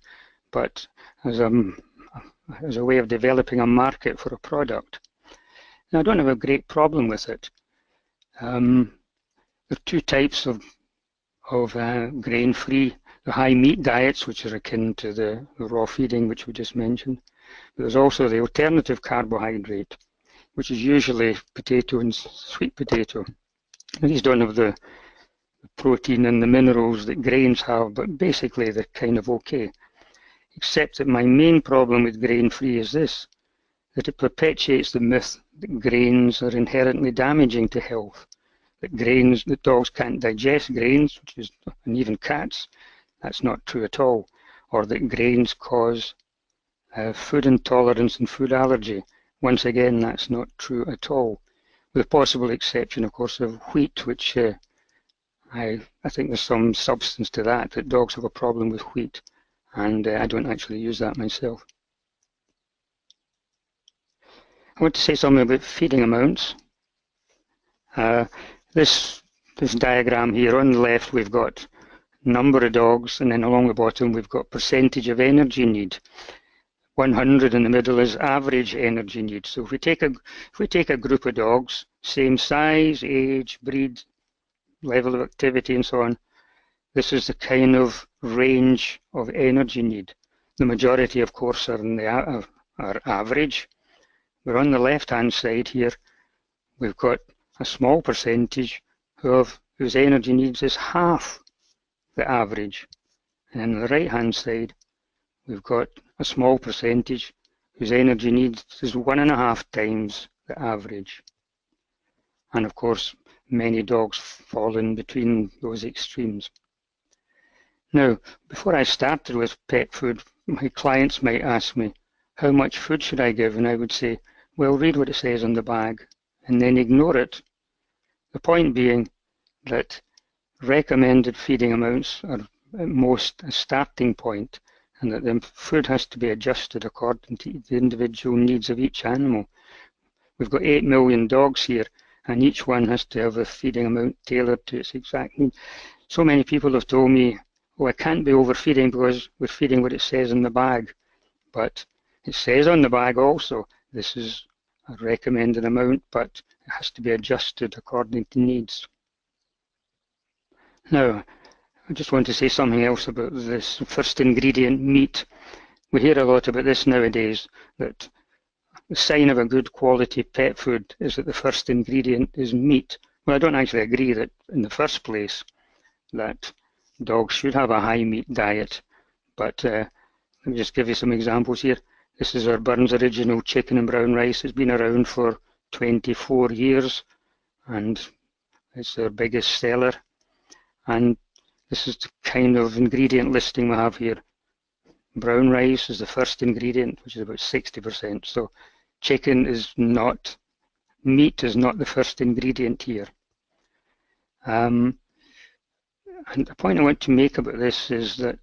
but as a way of developing a market for a product. Now, I don't have a great problem with it. There are 2 types of grain-free: the high meat diets, which are akin to the raw feeding which we just mentioned. But there's also the alternative carbohydrate, which is usually potato and sweet potato. And these don't have the protein and the minerals that grains have, but basically they're kind of okay. Except that my main problem with grain-free is this, that it perpetuates the myth that grains are inherently damaging to health, that dogs can't digest grains, and even cats. That's not true at all. Or that grains cause food intolerance and food allergy. Once again, that's not true at all, with the possible exception, of course, of wheat, which I think there's some substance to that dogs have a problem with wheat, and I don't actually use that myself. I want to say something about feeding amounts. This diagram here, on the left we've got number of dogs, and then along the bottom we've got percentage of energy need. 100 in the middle is average energy need. So if we take a group of dogs, same size, age, breed, level of activity and so on, this is the kind of range of energy need. The majority, of course, are average. But on the left-hand side here, we've got a small percentage whose energy needs is half the average. And on the right-hand side, we've got a small percentage whose energy needs is 1.5 times the average. And of course, many dogs fall in between those extremes. Now, before I started with pet food, my clients might ask me, how much food should I give? And I would say, well, read what it says on the bag and then ignore it. The point being that recommended feeding amounts are at most a starting point, and that the food has to be adjusted according to the individual needs of each animal. We've got 8 million dogs here, and each one has to have a feeding amount tailored to its exact need. So many people have told me, oh, I can't be overfeeding because we're feeding what it says in the bag. But it says on the bag also, this is a recommended amount, but it has to be adjusted according to needs. Now, I just want to say something else about this first ingredient, meat. We hear a lot about this nowadays, that the sign of a good quality pet food is that the first ingredient is meat. Well, I don't actually agree that in the first place that dogs should have a high meat diet, but let me just give you some examples here. This is our Burns Original Chicken and Brown Rice. It's been around for 24 years and it's our biggest seller. And this is the kind of ingredient listing we have here. Brown rice is the first ingredient, which is about 60%. So chicken is not, meat is not the first ingredient here. And the point I want to make about this is that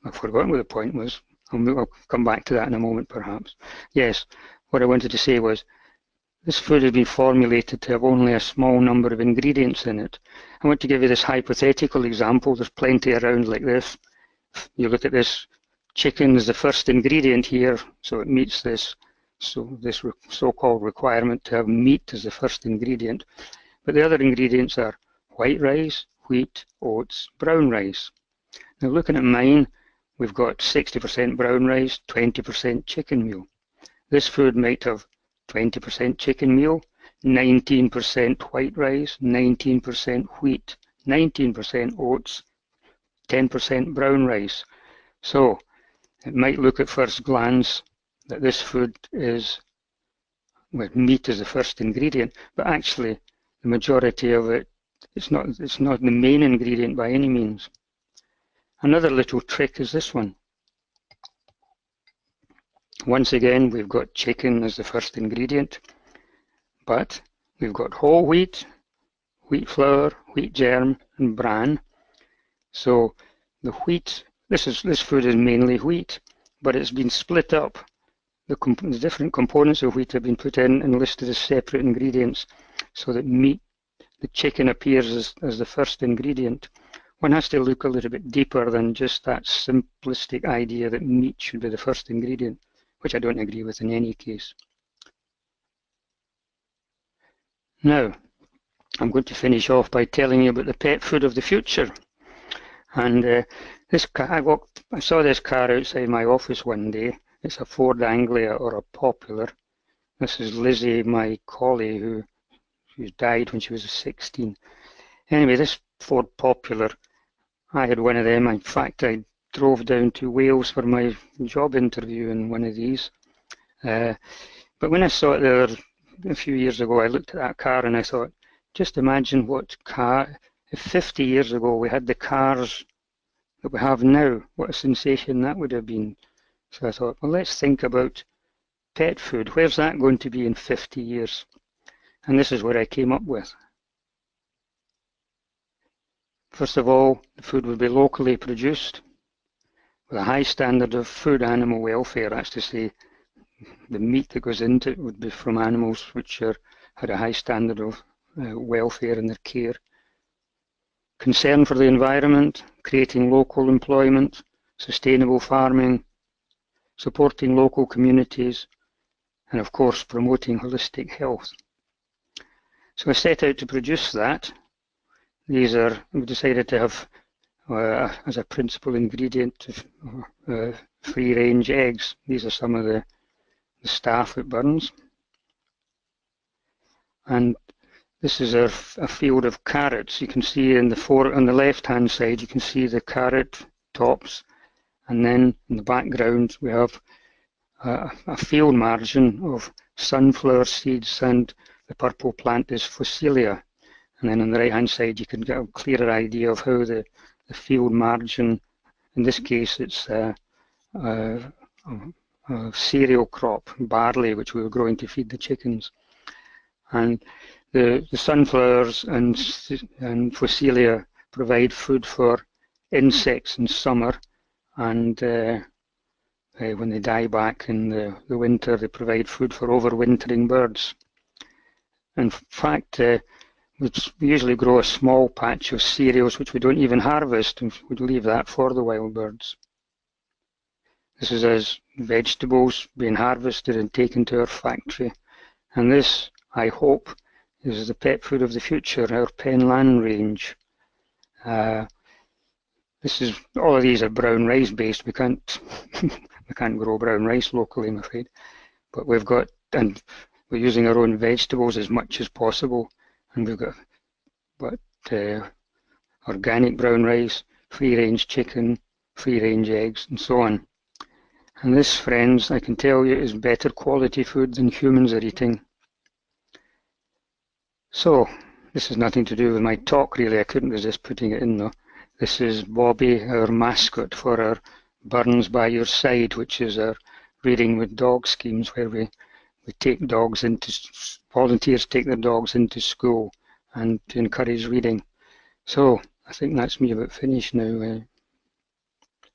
I've forgotten what the point was. I'll come back to that in a moment, perhaps. Yes, what I wanted to say was this food has been formulated to have only a small number of ingredients in it. I want to give you this hypothetical example. There's plenty around like this. You look at this, chicken is the first ingredient here, so it meets this so-called requirement to have meat as the first ingredient. But the other ingredients are white rice, wheat, oats, brown rice. Now looking at mine, we've got 60% brown rice, 20% chicken meal. This food might have 20% chicken meal, 19% white rice, 19% wheat, 19% oats, 10% brown rice. So it might look at first glance that this food is, well, meat is the first ingredient, but actually the majority of it, it's not the main ingredient by any means. Another little trick is this one. Once again, we've got chicken as the first ingredient, but we've got whole wheat, wheat flour, wheat germ, and bran. So the wheat, this food is mainly wheat, but it's been split up. The different components of wheat have been put in and listed as separate ingredients, so that meat, the chicken, appears as the first ingredient. One has to look a little bit deeper than just that simplistic idea that meat should be the first ingredient, which I don't agree with in any case. Now, I'm going to finish off by telling you about the pet food of the future. And this car, I saw this car outside my office one day. It's a Ford Anglia or a Popular. This is Lizzie, my collie, who died when she was 16. Anyway, this Ford Popular, I had one of them. In fact, I drove down to Wales for my job interview in one of these. But when I saw it there a few years ago, I looked at that car and I thought, just imagine what car, if 50 years ago we had the cars that we have now, what a sensation that would have been. So I thought, well, let's think about pet food. Where's that going to be in 50 years? And this is what I came up with. First of all, the food would be locally produced with a high standard of food animal welfare. That's to say, the meat that goes into it would be from animals which had a high standard of welfare and their care. Concern for the environment, creating local employment, sustainable farming, supporting local communities, and of course promoting holistic health. So I set out to produce that. We decided to have as a principal ingredient free-range eggs. These are some of the staff at Burns. And this is a field of carrots. You can see on the left-hand side, you can see the carrot tops. And then in the background, we have a field margin of sunflower seeds, and the purple plant is Phacelia. And then on the right-hand side, you can get a clearer idea of how the field margin, in this case, it's a cereal crop, barley, which we were growing to feed the chickens. And the sunflowers and Phacelia provide food for insects in summer, and when they die back in the winter, they provide food for overwintering birds. In fact, we usually grow a small patch of cereals which we don't even harvest, and we leave that for the wild birds. This is as vegetables being harvested and taken to our factory. And this, I hope, is the pet food of the future, our Penland range. All of these are brown rice based. We can't grow brown rice locally, I'm afraid. But we're using our own vegetables as much as possible, and we've got organic brown rice, free-range chicken, free-range eggs, and so on. And this, friends, I can tell you, is better quality food than humans are eating. So, this has nothing to do with my talk, really. I couldn't resist putting it in, though. This is Bobby, our mascot for our Burns by Your Side, which is our Reading with Dog schemes, where we take dogs into, volunteers take their dogs into school and to encourage reading. So, I think that's me about finished now.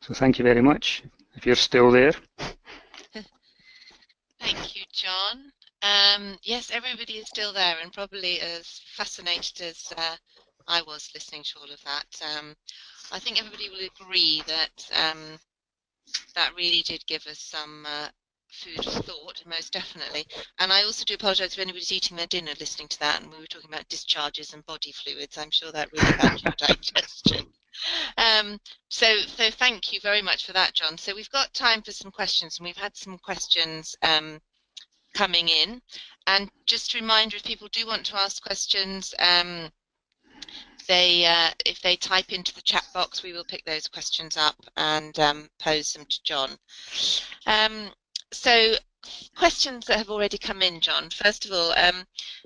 So thank you very much, if you're still there. Thank you, John. Yes, everybody is still there and probably as fascinated as I was listening to all of that. I think everybody will agree that that really did give us some food for thought, most definitely. And I also do apologise if anybody's eating their dinner listening to that and we were talking about discharges and body fluids. I'm sure that really helped your digestion. So thank you very much for that, John. So we've got time for some questions, and we've had some questions coming in. And just a reminder, if people do want to ask questions, if they type into the chat box, we will pick those questions up and pose them to John. So questions that have already come in, John. First of all,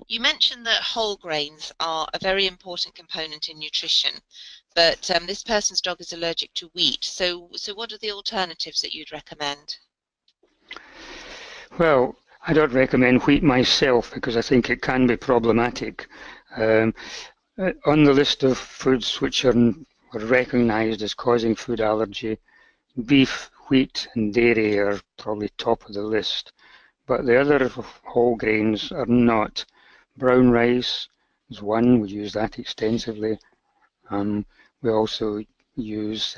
you mentioned that whole grains are a very important component in nutrition, but this person's dog is allergic to wheat. So what are the alternatives that you'd recommend? Well, I don't recommend wheat myself because I think it can be problematic. On the list of foods which are recognised as causing food allergy, beef, wheat and dairy are probably top of the list, but the other whole grains are not. Brown rice is one, we use that extensively. We also use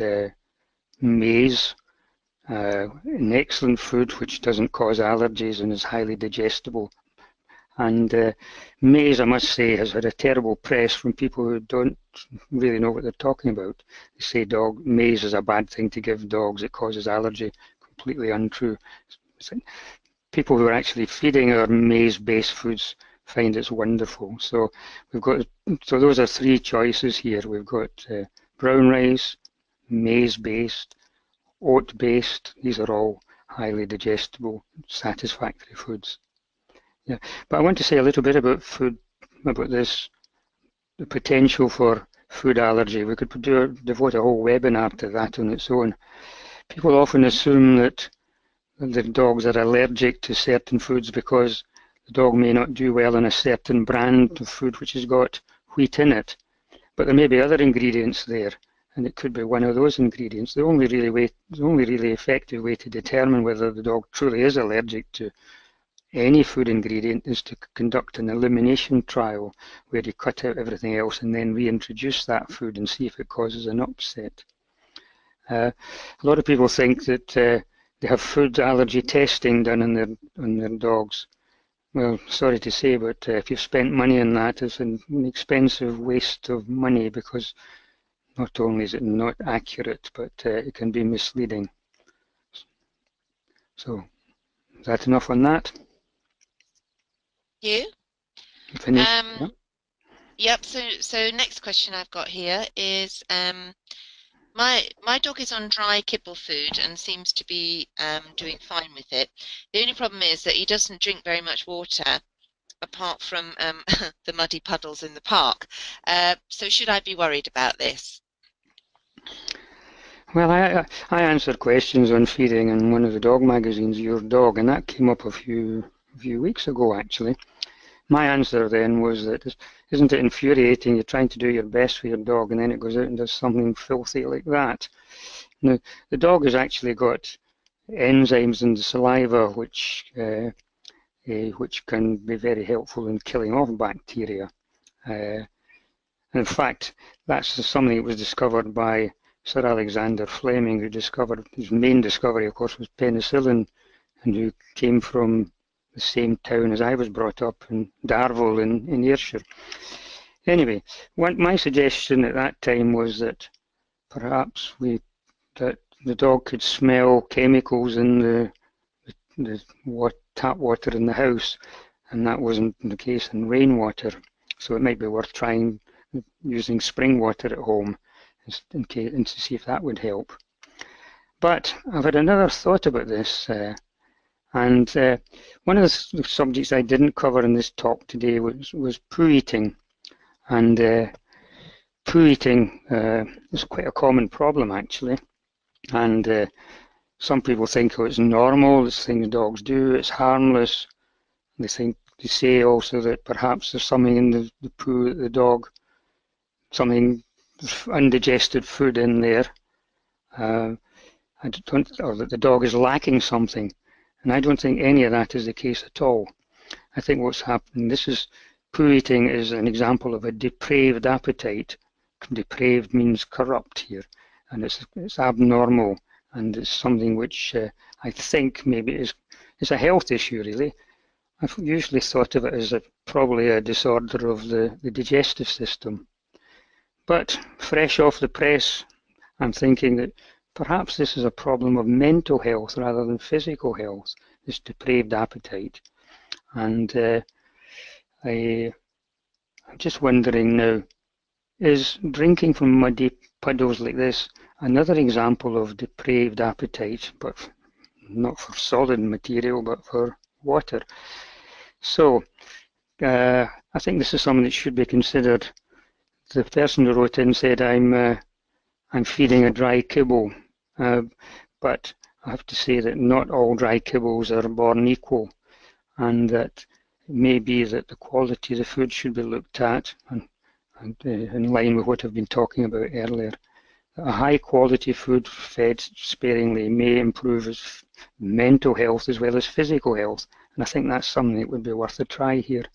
maize, an excellent food which doesn't cause allergies and is highly digestible. And maize, I must say, has had a terrible press from people who don't really know what they're talking about. They say maize is a bad thing to give dogs, it causes allergy. Completely untrue. People who are actually feeding our maize-based foods find it's wonderful. So those are three choices here. We've got brown rice, maize-based, oat-based. These are all highly digestible, satisfactory foods. Yeah, but I want to say a little bit about food, about this, the potential for food allergy. We could devote a whole webinar to that on its own. People often assume that the dogs are allergic to certain foods because the dog may not do well on a certain brand of food which has got wheat in it. But there may be other ingredients there, and it could be one of those ingredients. The only really effective way to determine whether the dog truly is allergic to any food ingredient is to conduct an elimination trial where you cut out everything else and then reintroduce that food and see if it causes an upset. A lot of people think that they have food allergy testing done on their dogs. Well, sorry to say, but if you've spent money on that, it's an expensive waste of money because not only is it not accurate, but it can be misleading. So, is that enough on that? You? Finished? Yeah. Yep. So next question I've got here is my dog is on dry kibble food and seems to be doing fine with it. The only problem is that he doesn't drink very much water apart from the muddy puddles in the park. So should I be worried about this? Well, I answered questions on feeding in one of the dog magazines, Your Dog, and that came up a few weeks ago, actually. My answer then was that, isn't it infuriating? You're trying to do your best for your dog, and then it goes out and does something filthy like that. Now, the dog has actually got enzymes in the saliva which can be very helpful in killing off bacteria. In fact, that's something that was discovered by Sir Alexander Fleming, his main discovery, of course, was penicillin, and who came from the same town as I was brought up in Darvel in Ayrshire. Anyway, my suggestion at that time was that perhaps that the dog could smell chemicals in the tap water in the house, and that wasn't the case in rainwater. So it might be worth trying using spring water at home and to see if that would help. But I've had another thought about this, and one of the subjects I didn't cover in this talk today was poo eating. And poo eating is quite a common problem, actually. And some people think, oh, it's normal, it's things dogs do, it's harmless. They say also that perhaps there's something in the poo that the dog, something undigested food in there. Or that the dog is lacking something. And I don't think any of that is the case at all. I think what's happening, poo eating is an example of a depraved appetite. Depraved means corrupt here, and it's abnormal, and it's something which I think maybe is a health issue, really. I've usually thought of it as probably a disorder of the digestive system. But fresh off the press, I'm thinking that perhaps this is a problem of mental health rather than physical health, this depraved appetite. And I'm just wondering now, is drinking from muddy puddles like this another example of depraved appetite, but not for solid material, but for water? So I think this is something that should be considered. The person who wrote in said, I'm feeding a dry kibble, but I have to say that not all dry kibbles are born equal, and that it may be that the quality of the food should be looked at, and in line with what I've been talking about earlier. A high quality food fed sparingly may improve mental health as well as physical health, and I think that's something that would be worth a try here.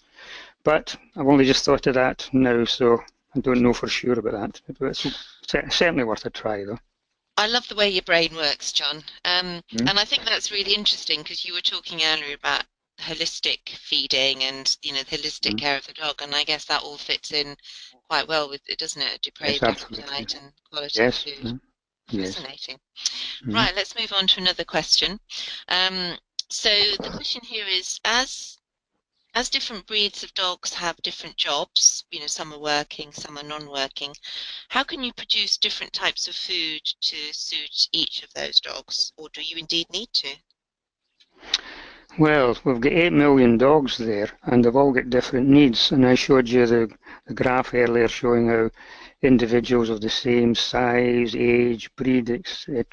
But I've only just thought of that now, so I don't know for sure about that. It's certainly worth a try, though. I love the way your brain works, John. And I think that's really interesting because you were talking earlier about holistic feeding and, you know, the holistic care of the dog. And I guess that all fits in quite well with it, doesn't it? Yes, Depraved appetite and quality of food. Fascinating. Right, let's move on to another question. So the question here is, as different breeds of dogs have different jobs, you know, some are working, some are non-working, how can you produce different types of food to suit each of those dogs, or do you indeed need to? Well, we've got 8 million dogs there, and they've all got different needs. And I showed you the graph earlier showing how individuals of the same size, age, breed,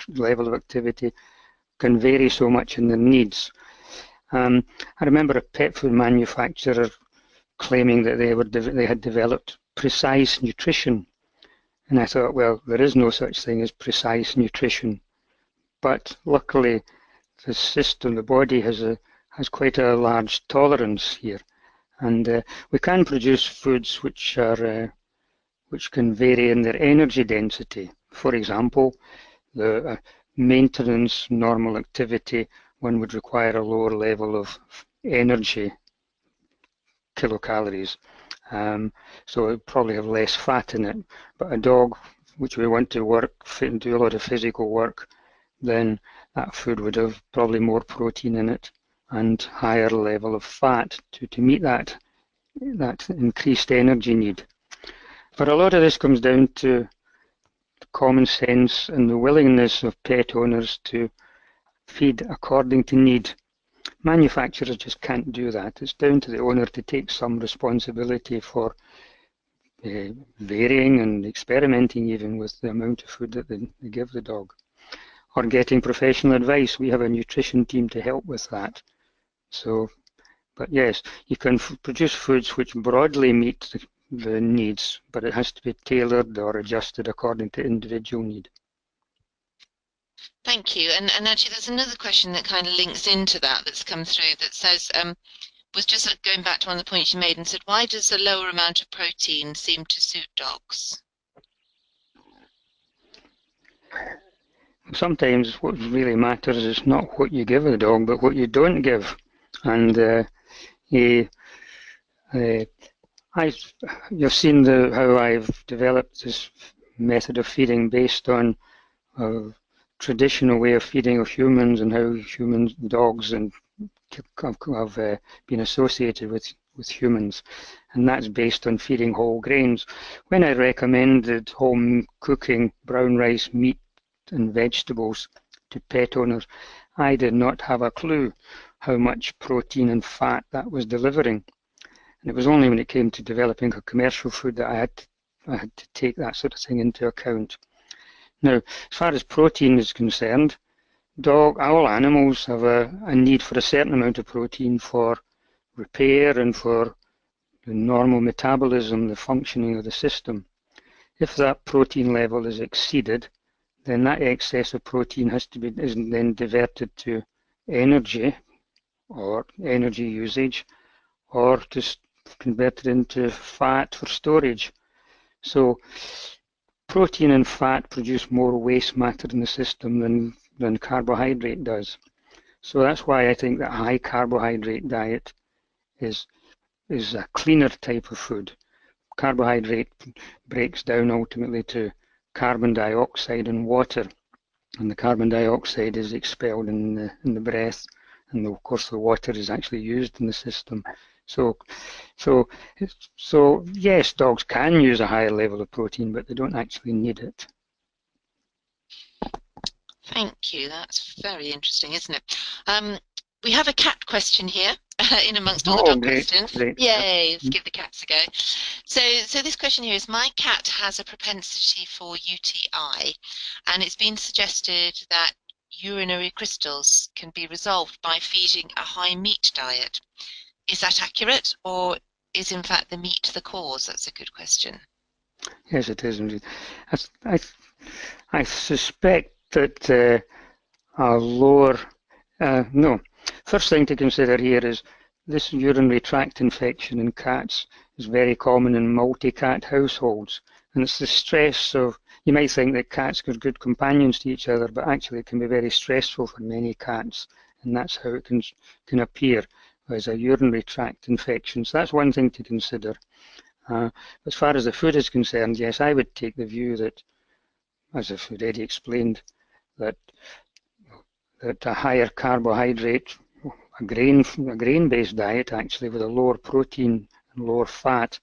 level of activity can vary so much in their needs. I remember a pet food manufacturer claiming that they had developed precise nutrition. And I thought, well, there is no such thing as precise nutrition. But luckily, the system, the body has quite a large tolerance here, and we can produce foods which can vary in their energy density. For example, the maintenance normal activity, one would require a lower level of energy, kilocalories, so it would probably have less fat in it. But a dog which we want to work and do a lot of physical work, then that food would have probably more protein in it and higher level of fat to meet that increased energy need. But a lot of this comes down to common sense and the willingness of pet owners to feed according to need. Manufacturers just can't do that. It's down to the owner to take some responsibility for varying and experimenting even with the amount of food that they give the dog, or getting professional advice. We have a nutrition team to help with that. So, but yes, you can produce foods which broadly meet the needs, but it has to be tailored or adjusted according to individual need. Thank you. And actually, there's another question that kind of links into that's come through that says, was just going back to one of the points you made and said, why does a lower amount of protein seem to suit dogs? Sometimes what really matters is not what you give the dog, but what you don't give. And you've seen how I've developed this method of feeding based on a traditional way of feeding of humans, and how humans, dogs, and have been associated with humans, and that's based on feeding whole grains. When I recommended home cooking brown rice, meat, and vegetables to pet owners, I did not have a clue how much protein and fat that was delivering. And it was only when it came to developing a commercial food that I had to take that sort of thing into account. Now, as far as protein is concerned, all animals have a need for a certain amount of protein for repair and for the normal metabolism, the functioning of the system. If that protein level is exceeded, then that excess of protein is then diverted to energy or energy usage, or just converted into fat for storage. So protein and fat produce more waste matter in the system than carbohydrate does. So that's why I think that high carbohydrate diet is a cleaner type of food. Carbohydrate breaks down ultimately to carbon dioxide and water, and the carbon dioxide is expelled in the breath, and of course the water is actually used in the system. So yes, dogs can use a higher level of protein, but they don't actually need it. Thank you. That's very interesting, isn't it? We have a cat question here in amongst all the dog questions. Great. Yay, let's give the cats a go. So this question here is, my cat has a propensity for UTI, and it's been suggested that urinary crystals can be resolved by feeding a high meat diet. Is that accurate, or is in fact the meat the cause? That's a good question. Yes, it is indeed. I suspect that first thing to consider here is this urinary tract infection in cats is very common in multi-cat households, and it's the stress of, you might think that cats are good companions to each other, but actually it can be very stressful for many cats, and that's how it can appear as a urinary tract infection. So that's one thing to consider. As far as the food is concerned, yes, I would take the view that, as I've already explained, that a higher carbohydrate, a grain-based diet actually with a lower protein and lower fat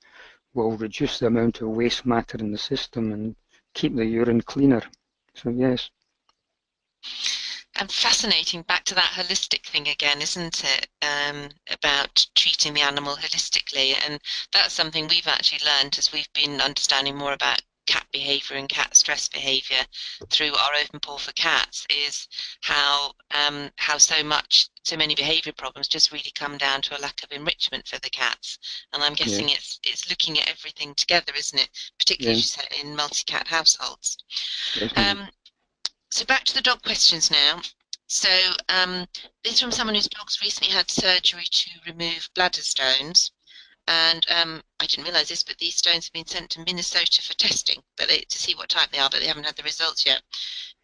will reduce the amount of waste matter in the system and keep the urine cleaner. So yes. And fascinating, back to that holistic thing again, isn't it? About treating the animal holistically, and that's something we've actually learned as we've been understanding more about cat behavior and cat stress behavior through our open paw for cats, is how so many behavior problems just really come down to a lack of enrichment for the cats. And I'm guessing it's looking at everything together, isn't it? Particularly, as you said, in multi-cat households. Yes, so back to the dog questions now. So this is from someone whose dog's recently had surgery to remove bladder stones. And I didn't realise this, but these stones have been sent to Minnesota for testing, to see what type they are, but they haven't had the results yet.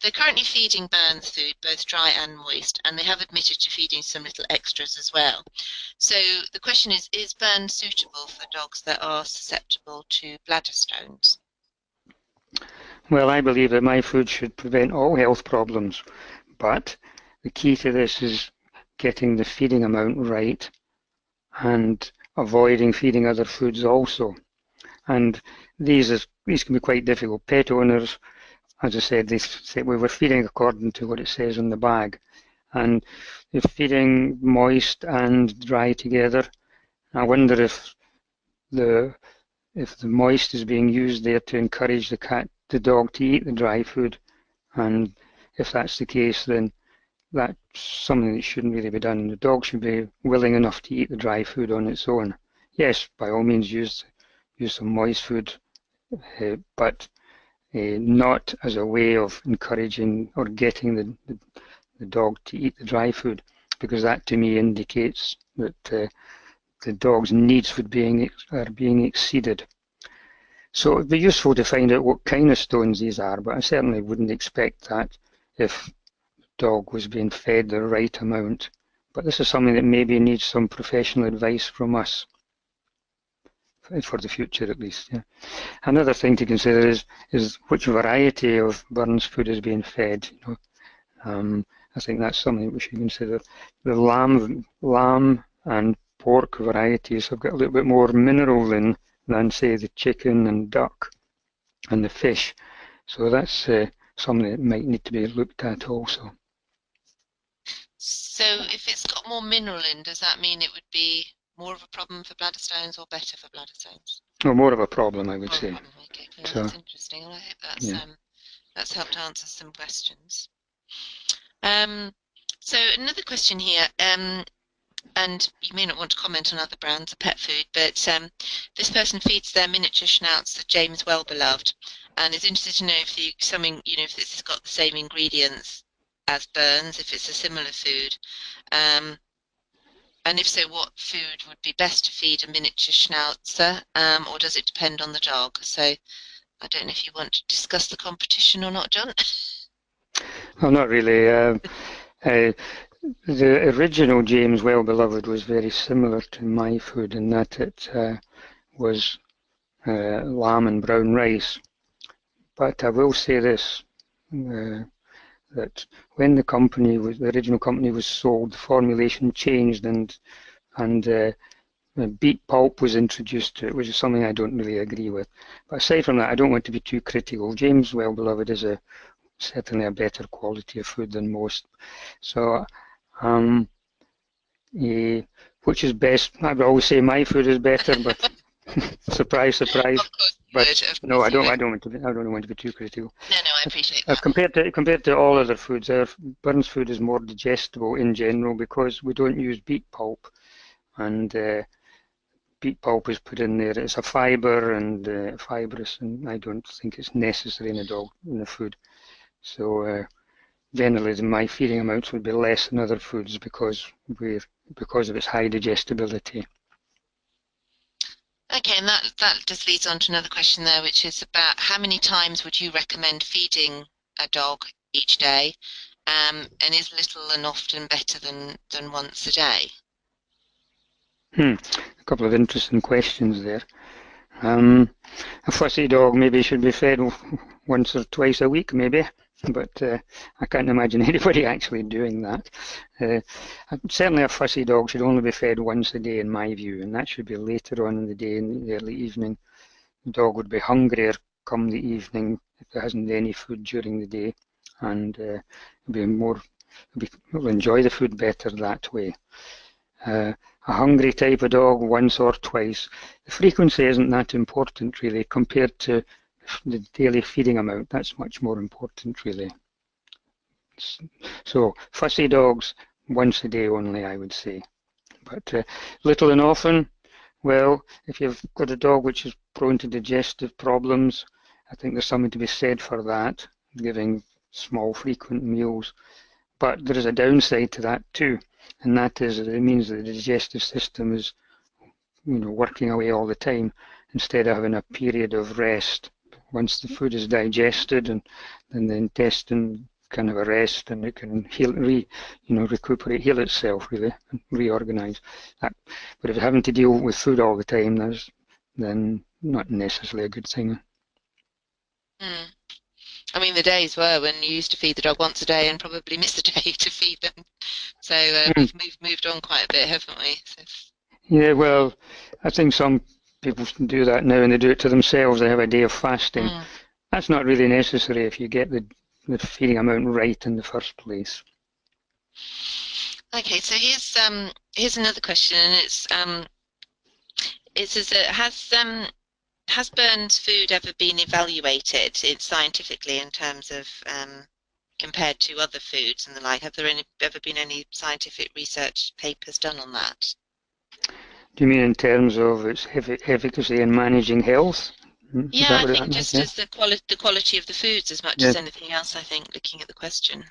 They're currently feeding Burns food, both dry and moist, and they have admitted to feeding some little extras as well. So the question is Burns suitable for dogs that are susceptible to bladder stones? Well, I believe that my food should prevent all health problems, but the key to this is getting the feeding amount right and avoiding feeding other foods also. And these can be quite difficult. Pet owners, as I said, they say we were feeding according to what it says on the bag. And if feeding moist and dry together, I wonder if the moist is being used there to encourage the dog to eat the dry food. And if that's the case, then that's something that shouldn't really be done. The dog should be willing enough to eat the dry food on its own. Yes, by all means use some moist food, but not as a way of encouraging or getting the dog to eat the dry food, because that to me indicates that the dog's needs are being exceeded. So it'd be useful to find out what kind of stones these are, but I certainly wouldn't expect that if dog was being fed the right amount. But this is something that maybe needs some professional advice from us for the future, at least. Yeah. Another thing to consider is which variety of Burns food is being fed. I think that's something we should consider. The lamb and pork varieties have got a little bit more mineral than say the chicken and duck and the fish. So that's something that might need to be looked at also. So if it's got more mineral in, does that mean it would be more of a problem for bladder stones or better for bladder stones? Well, more of a problem, I would More of a say. problem. Okay, no, So, that's interesting. Well, I hope yeah. that's helped answer some questions. So another question here, and you may not want to comment on other brands of pet food, but this person feeds their miniature schnauzer James Wellbeloved, and is interested to know if if this has got the same ingredients as Burns, if it's a similar food, um, and if so, what food would be best to feed a miniature schnauzer, or does it depend on the dog? So I don't know if you want to discuss the competition or not, John. Well, not really. The original James Wellbeloved was very similar to my food in that it was lamb and brown rice. But I will say this, that when the original company was sold, the formulation changed and beet pulp was introduced to it, which is something I don't really agree with. But aside from that, I don't want to be too critical. James Wellbeloved is certainly a better quality of food than most. So, which is best? I would always say my food is better, but surprise, surprise. Of course you But would. Of no, course I you don't. would. I don't want to be. I don't want to be too critical. No, no, I appreciate that. Compared to all other foods, our Burns food is more digestible in general because we don't use beet pulp, and beet pulp is put in there. It's a fibre and fibrous, and I don't think it's necessary in the food. So generally, my feeding amounts would be less than other foods because of its high digestibility. Okay, and that just leads on to another question there, which is about how many times would you recommend feeding a dog each day, and is little and often better than once a day? A couple of interesting questions there. A fussy dog maybe should be fed once or twice a week, maybe, but I can't imagine anybody actually doing that. Certainly a fussy dog should only be fed once a day, in my view, and that should be later on in the day, in the early evening. The dog would be hungrier come the evening if there hasn't any food during the day, and will enjoy the food better that way. A hungry type of dog once or twice. The frequency isn't that important really compared to the daily feeding amount. That's much more important really. So fussy dogs once a day only, I would say. But little and often, well, if you've got a dog which is prone to digestive problems, I think there's something to be said for that, giving small frequent meals. But there is a downside to that too, and that is that it means that the digestive system is, working away all the time instead of having a period of rest. Once the food is digested, and then the intestine can have a rest, and it can recuperate, heal itself really, and reorganize. But if you're having to deal with food all the time, that's then not necessarily a good thing. Mm. I mean, the days were when you used to feed the dog once a day and probably miss a day to feed them. So we've moved on quite a bit, haven't we? So, Yeah, well, I think some people do that now, and they do it to themselves. They have a day of fasting. That's not really necessary if you get the feeding amount right in the first place. okay, so here's another question, and it says that has Burns food ever been evaluated scientifically in terms of compared to other foods and the like? Have there ever been any scientific research papers done on that? Do you mean in terms of its efficacy in managing health? Is Yeah, that I what think that meant? just Yeah. as the quality of the foods as much Yeah. as anything else, I think, looking at the question.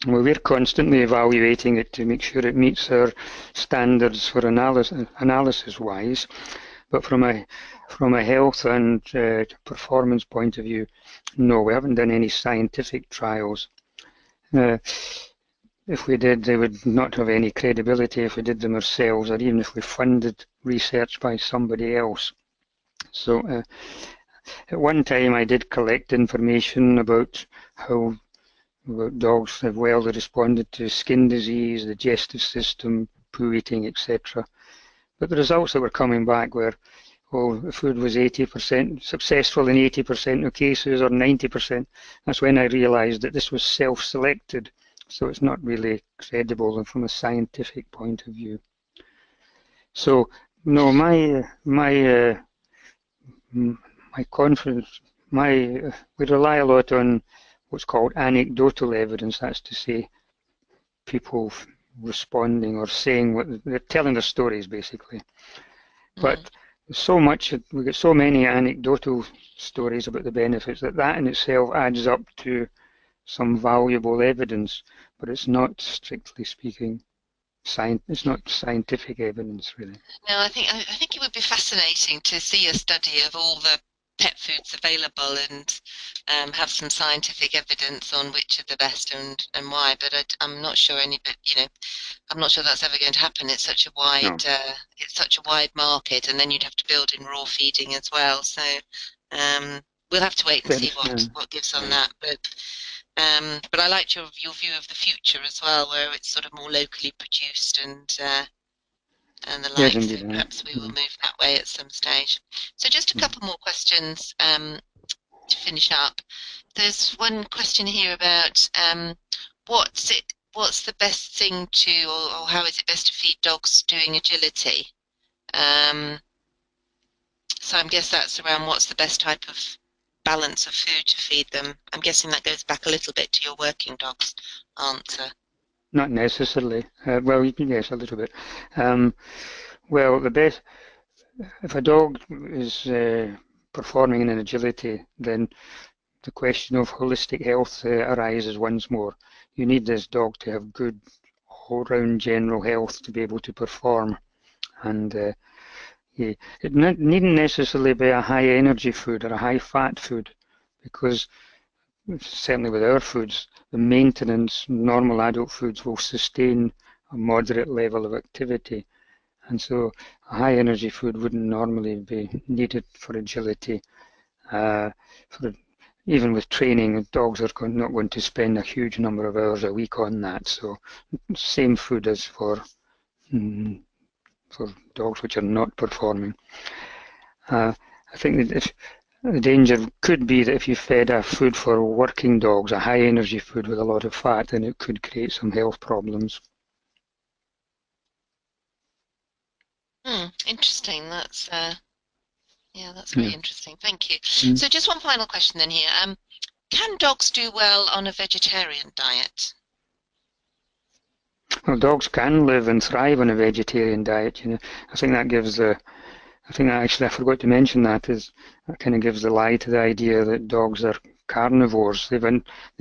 Well, we're constantly evaluating it to make sure it meets our standards for analysis-wise. But from a health and performance point of view, no, we haven't done any scientific trials. If we did, they would not have any credibility if we did them ourselves, or even if we funded research by somebody else. So at one time I did collect information about how dogs have well responded to skin disease, the digestive system, poo eating, etc. But the results that were coming back were, the food was 80% successful in 80% of cases, or 90%. That's when I realized that this was self-selected So it's not really credible from a scientific point of view. So no, my confidence, we rely a lot on what's called anecdotal evidence. That's to say, people responding or saying what they're telling their stories, basically. But we get so many anecdotal stories about the benefits that in itself adds up to some valuable evidence, but it's not, strictly speaking, it's not scientific evidence, really. No, I think it would be fascinating to see a study of all the pet foods available and have some scientific evidence on which are the best and why. But I'm not sure I'm not sure that's ever going to happen. No. It's such a wide market, and then you'd have to build in raw feeding as well. So we'll have to wait and see Yes, what gives on that. But I liked your view of the future as well, where it's sort of more locally produced and the yes, like. So indeed. perhaps we will move that way at some stage. So just a couple more questions to finish up. There's one question here about what's the best thing or how is it best to feed dogs doing agility? Um, so I guess that's around what's the best type of balance of food to feed them. I'm guessing that goes back a little bit to your working dogs answer. Not necessarily. Well, yes, a little bit. Well, if a dog is performing in an agility, then the question of holistic health arises once more. You need this dog to have good all-round general health to be able to perform, and it needn't necessarily be a high-energy food or a high-fat food, because certainly with our foods, the maintenance normal adult foods will sustain a moderate level of activity. And so a high energy food wouldn't normally be needed for agility. For, even with training, dogs are not going to spend a huge number of hours a week on that. So same food as for dogs which are not performing. I think that if the danger could be that if you fed a food for working dogs, a high energy food with a lot of fat, then it could create some health problems. Interesting. That's very Yeah. interesting. Thank you. So just one final question then here. Can dogs do well on a vegetarian diet? Well, dogs can live and thrive on a vegetarian diet. I think that gives I think actually I forgot to mention that kind of gives the lie to the idea that dogs are carnivores. They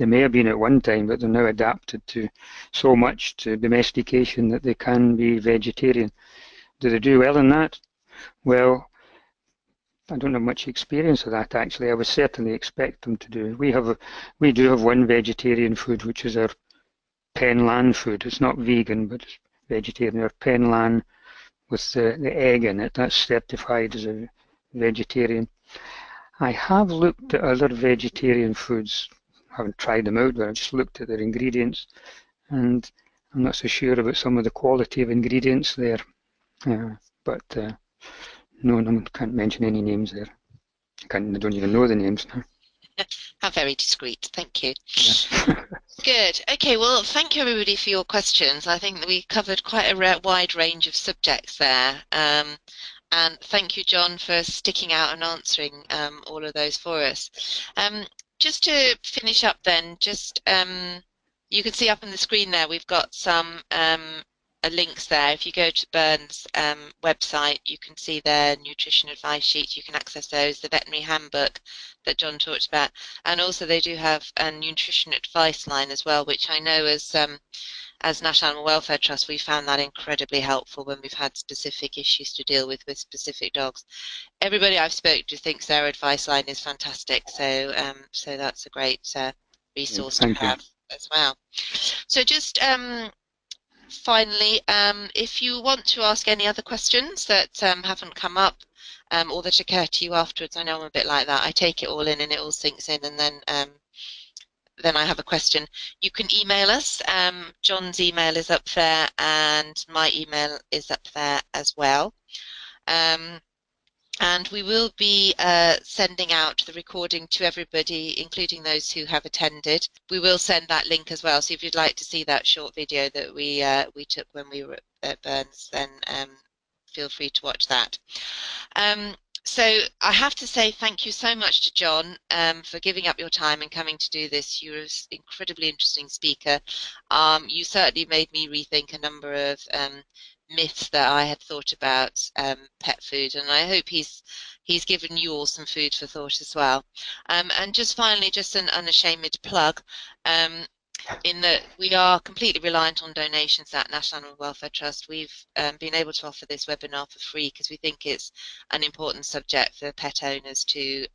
may have been at one time, but they're now adapted to so much to domestication that they can be vegetarian. Do they do well in that? Well, I don't have much experience of that actually. I would certainly expect them to do. We do have one vegetarian food, which is our Penlan food. It's not vegan, but it's vegetarian. Our Penlan with the egg in it, that's certified as a vegetarian. I have looked at other vegetarian foods. I haven't tried them out, but I've just looked at their ingredients, and I'm not so sure about some of the quality of ingredients there. But no, can't mention any names there. I don't even know the names now. How very discreet. Thank you. Yeah. Good. Okay, well, thank you everybody for your questions. I think that we covered quite a wide range of subjects there. And thank you, John, for sticking out and answering all of those for us. Just to finish up then, you can see up on the screen there, we've got some links there. If you go to Burns' website, you can see their nutrition advice sheets. You can access those, the veterinary handbook that John talked about. And also they do have a nutrition advice line as well, which I know as National Animal Welfare Trust, we found that incredibly helpful when we've had specific issues to deal with specific dogs. Everybody I've spoken to thinks their advice line is fantastic, so so that's a great resource to have as well. So just finally, if you want to ask any other questions that haven't come up or that occur to you afterwards, I know I'm a bit like that. I take it all in and it all sinks in, and then I have a question. You can email us. John's email is up there and my email is up there as well. And we will be sending out the recording to everybody, including those who have attended. We will send that link as well. So if you'd like to see that short video that we took when we were at Burns, then feel free to watch that. Um, so I have to say thank you so much to John for giving up your time and coming to do this. You're an incredibly interesting speaker. You certainly made me rethink a number of myths that I had thought about pet food, and I hope he's given you all some food for thought as well. And just finally, just an unashamed plug. Um, in that we are completely reliant on donations at National Animal Welfare Trust. We've been able to offer this webinar for free because we think it's an important subject for pet owners to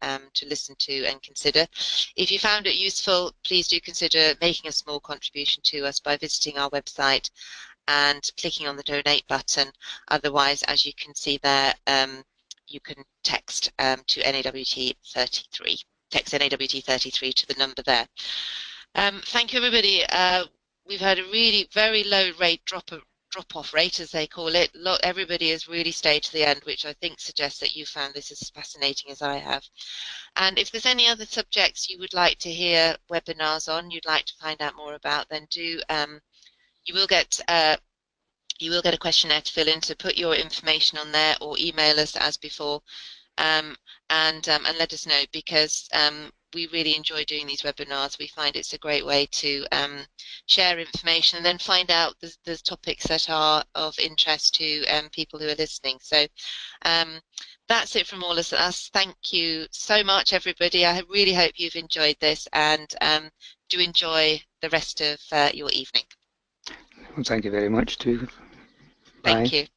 listen to and consider. If you found it useful, please do consider making a small contribution to us by visiting our website and clicking on the donate button. Otherwise, as you can see there, you can text to NAWT 33. Text NAWT 33 to the number there. Thank you, everybody. We've had a really very low rate drop-off rate, as they call it. Everybody has really stayed to the end, which I think suggests that you found this as fascinating as I have. And if there's any other subjects you would like to hear webinars on, you'd like to find out more about, then do you will get a questionnaire to fill in, so put your information on there or email us as before, um, and let us know, because we really enjoy doing these webinars. We find it's a great way to share information and then find out the topics that are of interest to people who are listening. So um, that's it from all of us. Thank you so much, everybody. I really hope you've enjoyed this, and do enjoy the rest of your evening. Well, thank you very much too. Thank Bye. you.